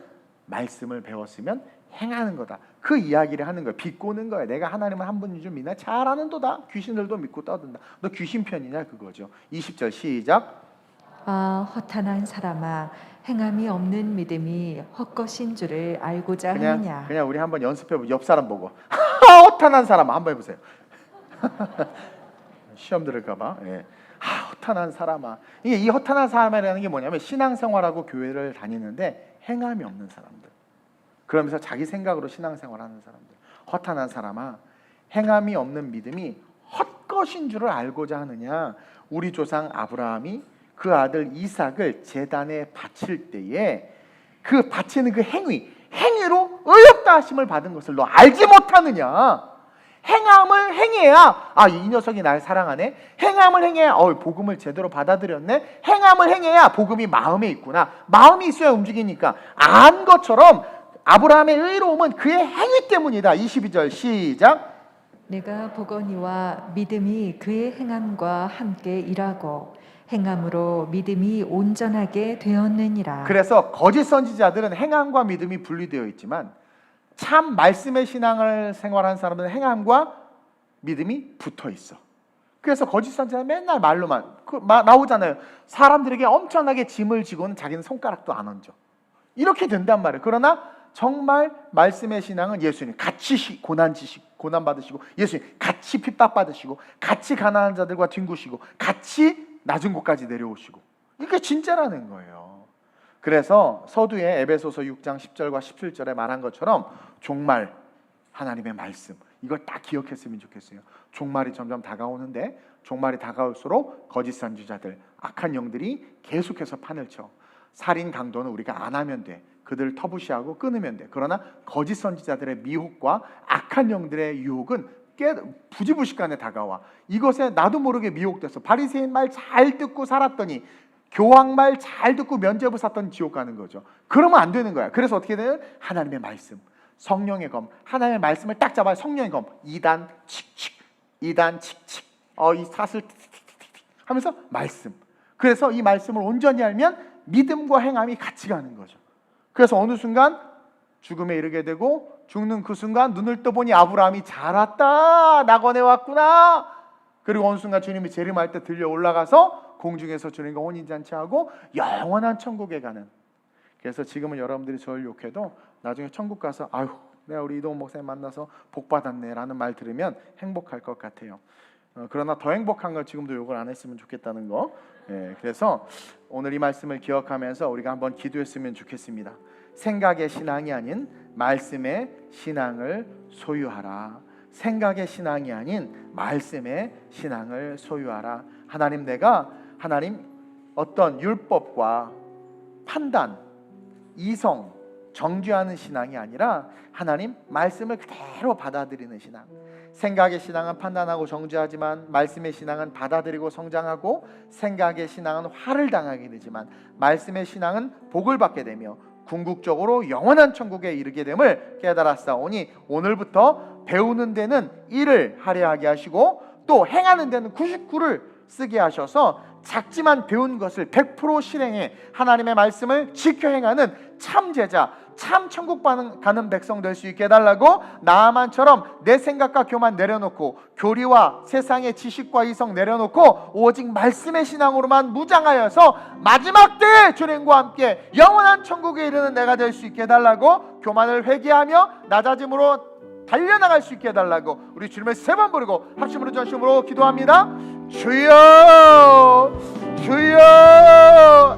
말씀을 배웠으면 행하는 거다. 그 이야기를 하는 거야. 비꼬는 거야. 내가 하나님은 한 분인 줄 믿나? 잘하는도다. 귀신들도 믿고 떠든다. 너 귀신 편이냐? 그거죠. 20절 시작. 아, 허탄한 사람아, 행함이 없는 믿음이 헛것인 줄을 알고자 하느냐. 그냥 우리 한번 연습해보고 옆 사람 보고 허탄한 사람아 한번 해보세요. 시험 들을까봐. 예. 허탄한 사람아. 이게 이 허탄한 사람이라는 게 뭐냐면 신앙생활하고 교회를 다니는데 행함이 없는 사람들. 그러면서 자기 생각으로 신앙생활하는 사람들. 허탄한 사람아, 행함이 없는 믿음이 헛것인 줄을 알고자 하느냐. 우리 조상 아브라함이 그 아들 이삭을 제단에 바칠 때에 그 바치는 그 행위로 의롭다 하심을 받은 것을 너 알지 못하느냐. 행함을 행해야 이 녀석이 날 사랑하네. 행함을 행해야 복음을 제대로 받아들였네. 행함을 행해야 복음이 마음에 있구나. 마음이 있어야 움직이니까 안 것처럼 아브라함의 의로움은 그의 행위 때문이다. 22절 시작. 내가 보거니와 믿음이 그의 행함과 함께 일하고 행함으로 믿음이 온전하게 되었느니라. 그래서 거짓 선지자들은 행함과 믿음이 분리되어 있지만 참 말씀의 신앙을 생활하는 사람들은 행함과 믿음이 붙어 있어. 그래서 거짓 선지자는 맨날 말로만 나오잖아요. 사람들에게 엄청나게 짐을 지고는 자기는 손가락도 안 얹어. 이렇게 된단 말이에요. 그러나 정말 말씀의 신앙은 예수님 같이 고난 받으시고, 예수님 같이 핍박 받으시고, 같이 가난한 자들과 뒹구시고, 같이 낮은 곳까지 내려오시고, 이게 진짜라는 거예요. 그래서 서두에 에베소서 6장 10절과 17절에 말한 것처럼 종말, 하나님의 말씀, 이걸 딱 기억했으면 좋겠어요. 종말이 점점 다가오는데 종말이 다가올수록 거짓 선지자들, 악한 영들이 계속해서 판을 쳐. 살인 강도는 우리가 안 하면 돼. 그들을 터부시하고 끊으면 돼. 그러나 거짓 선지자들의 미혹과 악한 영들의 유혹은 부지불식간에 다가와. 이것에 나도 모르게 미혹돼서 바리새인 말 잘 듣고 살았더니, 교황 말 잘 듣고 면죄부 샀더니 지옥 가는 거죠. 그러면 안 되는 거야. 그래서 어떻게 돼요? 하나님의 말씀, 성령의 검, 하나님의 말씀을 딱 잡아요. 성령의 검, 2단 칙칙, 2단 칙칙, 이 사슬 틱틱틱틱 하면서 말씀. 그래서 이 말씀을 온전히 알면 믿음과 행함이 같이 가는 거죠. 그래서 어느 순간 죽음에 이르게 되고, 죽는 그 순간 눈을 떠보니 아브라함이 잘 왔다, 낙원에 왔구나. 그리고 어느 순간 주님이 재림할 때 들려 올라가서 공중에서 주님과 혼인잔치하고 영원한 천국에 가는. 그래서 지금은 여러분들이 저를 욕해도 나중에 천국 가서 아유, 내가 우리 이동훈 목사님 만나서 복 받았네 라는 말 들으면 행복할 것 같아요. 그러나 더 행복한 건 지금도 욕을 안 했으면 좋겠다는 거. 그래서 오늘 이 말씀을 기억하면서 우리가 한번 기도했으면 좋겠습니다. 생각의 신앙이 아닌 말씀의 신앙을 소유하라. 생각의 신앙이 아닌 말씀의 신앙을 소유하라. 하나님 어떤 율법과 판단, 이성, 정죄하는 신앙이 아니라 하나님 말씀을 그대로 받아들이는 신앙. 생각의 신앙은 판단하고 정죄하지만 말씀의 신앙은 받아들이고 성장하고, 생각의 신앙은 화를 당하게 되지만 말씀의 신앙은 복을 받게 되며 궁극적으로 영원한 천국에 이르게 됨을 깨달았사오니, 오늘부터 배우는 데는 1을 할애하게 하시고 또 행하는 데는 99를 쓰게 하셔서 작지만 배운 것을 100% 실행해 하나님의 말씀을 지켜 행하는 참 제자, 참 천국 가는 백성 될 수 있게 해달라고, 나아만처럼 내 생각과 교만 내려놓고 교리와 세상의 지식과 이성 내려놓고 오직 말씀의 신앙으로만 무장하여서 마지막 때에 주님과 함께 영원한 천국에 이르는 내가 될 수 있게 해달라고, 교만을 회개하며 낮아짐으로 달려나갈 수 있게 해달라고 우리 주님을 3번 부르고 합심으로 전심으로 기도합니다. 주여, 주여,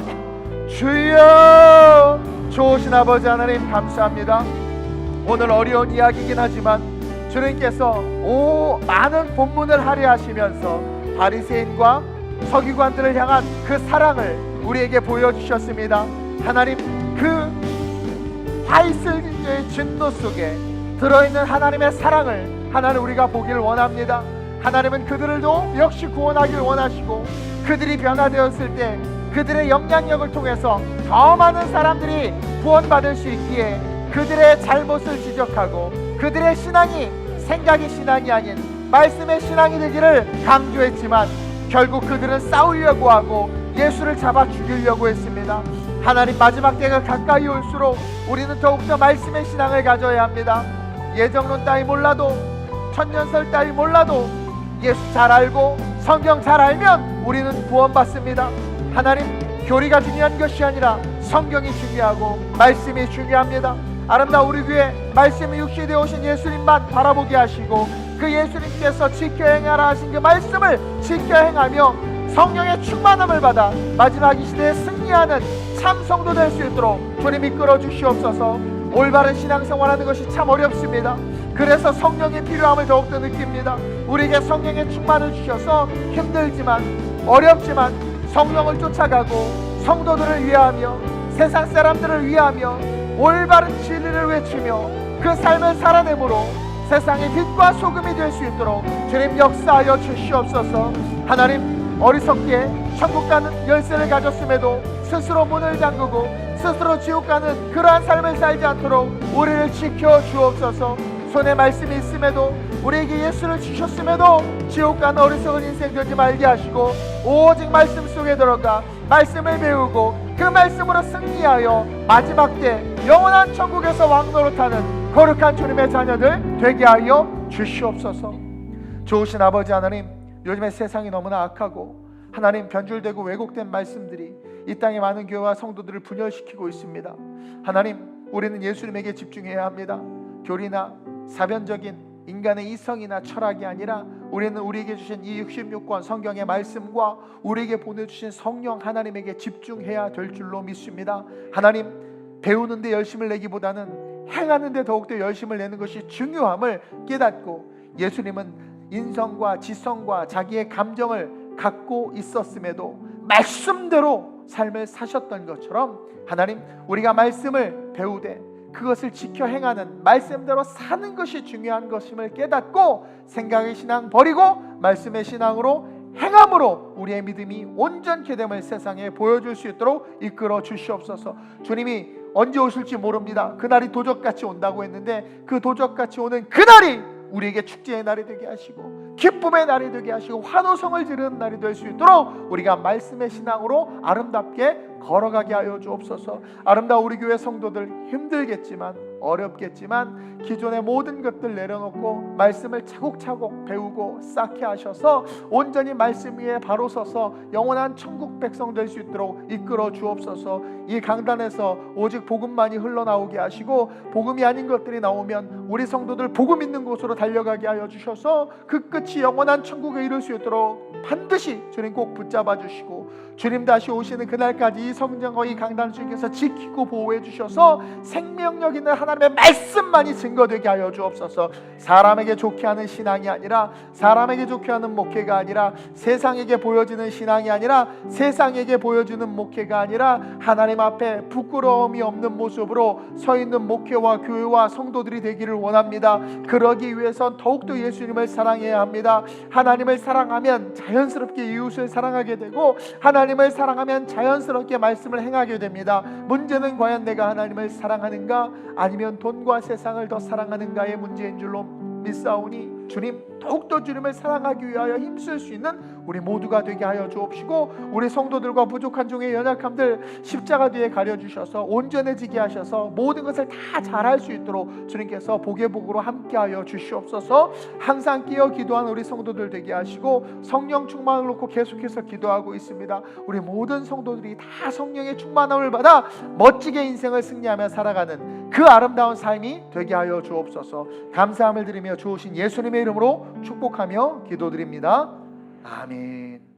주여. 좋으신 아버지 하나님 감사합니다. 오늘 어려운 이야기이긴 하지만 주님께서 많은 본문을 할애하시면서 바리새인과 서기관들을 향한 그 사랑을 우리에게 보여주셨습니다. 하나님, 그 화이슬의 진노 속에 들어있는 하나님의 사랑을 하나님 우리가 보기를 원합니다. 하나님은 그들도 역시 구원하길 원하시고, 그들이 변화되었을 때 그들의 영향력을 통해서 더 많은 사람들이 구원받을 수 있기에 그들의 잘못을 지적하고 그들의 신앙이 생각의 신앙이 아닌 말씀의 신앙이 되기를 강조했지만 결국 그들은 싸우려고 하고 예수를 잡아 죽이려고 했습니다. 하나님, 마지막 때가 가까이 올수록 우리는 더욱더 말씀의 신앙을 가져야 합니다. 예정론 따위 몰라도, 천년설 따위 몰라도 예수 잘 알고 성경 잘 알면 우리는 구원받습니다. 하나님, 교리가 중요한 것이 아니라 성경이 중요하고 말씀이 중요합니다. 아름다운 우리 교회 말씀이 육신되어 오신 예수님만 바라보게 하시고, 그 예수님께서 지켜 행하라 하신 그 말씀을 지켜 행하며 성령의 충만함을 받아 마지막 이 시대에 승리하는 참 성도 될 수 있도록 주님이 이끌어 주시옵소서. 올바른 신앙생활하는 것이 참 어렵습니다. 그래서 성령의 필요함을 더욱더 느낍니다. 우리에게 성령의 충만을 주셔서 힘들지만 어렵지만 성령을 쫓아가고 성도들을 위하며 세상 사람들을 위하며 올바른 진리를 외치며 그 삶을 살아내므로 세상의 빛과 소금이 될 수 있도록 주님 역사하여 주시옵소서. 하나님, 어리석게 천국 가는 열쇠를 가졌음에도 스스로 문을 잠그고 스스로 지옥 가는 그러한 삶을 살지 않도록 우리를 지켜 주옵소서. 손에 말씀이 있음에도, 우리에게 예수를 주셨음에도 지옥 가는 어리석은 인생 되지 말게 하시고, 오직 말씀 속에 들어가 말씀을 배우고 그 말씀으로 승리하여 마지막 때 영원한 천국에서 왕노릇하는 거룩한 주님의 자녀들 되게 하여 주시옵소서. 좋으신 아버지 하나님, 요즘에 세상이 너무나 악하고 하나님, 변질되고 왜곡된 말씀들이 이 땅의 많은 교회와 성도들을 분열시키고 있습니다. 하나님, 우리는 예수님에게 집중해야 합니다. 교리나 사변적인 인간의 이성이나 철학이 아니라 우리는 우리에게 주신 이 66권 성경의 말씀과 우리에게 보내주신 성령 하나님에게 집중해야 될 줄로 믿습니다. 하나님, 배우는데 열심을 내기보다는 행하는데 더욱더 열심을 내는 것이 중요함을 깨닫고, 예수님은 인성과 지성과 자기의 감정을 갖고 있었음에도 말씀대로 삶을 사셨던 것처럼, 하나님, 우리가 말씀을 배우되 그것을 지켜 행하는, 말씀대로 사는 것이 중요한 것임을 깨닫고 생각의 신앙 버리고 말씀의 신앙으로 행함으로 우리의 믿음이 온전케 됨을 세상에 보여줄 수 있도록 이끌어 주시옵소서. 주님이 언제 오실지 모릅니다. 그날이 도적같이 온다고 했는데 그 도적같이 오는 그날이 우리에게 축제의 날이 되게 하시고 기쁨의 날이 되게 하시고 환호성을 지르는 날이 될 수 있도록 우리가 말씀의 신앙으로 아름답게 걸어가게 하여 주옵소서. 아름다운 우리 교회 성도들, 힘들겠지만 어렵겠지만 기존의 모든 것들 내려놓고 말씀을 차곡차곡 배우고 쌓게 하셔서 온전히 말씀 위에 바로 서서 영원한 천국 백성 될 수 있도록 이끌어 주옵소서. 이 강단에서 오직 복음만이 흘러나오게 하시고, 복음이 아닌 것들이 나오면 우리 성도들 복음 있는 곳으로 달려가게 하여 주셔서 그 끝이 영원한 천국에 이룰 수 있도록 반드시 주님 꼭 붙잡아 주시고, 주님 다시 오시는 그날까지 이 성전과 이 강단 주께서 지키고 보호해 주셔서 생명력 있는 하나님의 말씀만이 증거되게 하여 주옵소서. 사람에게 좋게 하는 신앙이 아니라, 사람에게 좋게 하는 목회가 아니라, 세상에게 보여지는 신앙이 아니라, 세상에게 보여주는 목회가 아니라 하나님 앞에 부끄러움이 없는 모습으로 서 있는 목회와 교회와 성도들이 되기를 원합니다. 그러기 위해선 더욱더 예수님을 사랑해야 합니다. 하나님을 사랑하면 자연스럽게 이웃을 사랑하게 되고, 하나님을 사랑하면 자연스럽게 말씀을 행하게 됩니다. 문제는 과연 내가 하나님을 사랑하는가 아니면 돈과 세상을 더 사랑하는가의 문제인 줄로 믿사오니, 주님, 더욱더 주님을 사랑하기 위하여 힘쓸 수 있는 우리 모두가 되게 하여 주옵시고, 우리 성도들과 부족한 종의 연약함들 십자가 뒤에 가려주셔서 온전해지게 하셔서 모든 것을 다 잘할 수 있도록 주님께서 복의 복으로 함께 하여 주시옵소서. 항상 끼어 기도하는 우리 성도들 되게 하시고, 성령 충만을 놓고 계속해서 기도하고 있습니다. 우리 모든 성도들이 다 성령의 충만함을 받아 멋지게 인생을 승리하며 살아가는 그 아름다운 삶이 되게 하여 주옵소서. 감사함을 드리며 주오신 예수님의 이름으로 축복하며 기도드립니다. 아멘.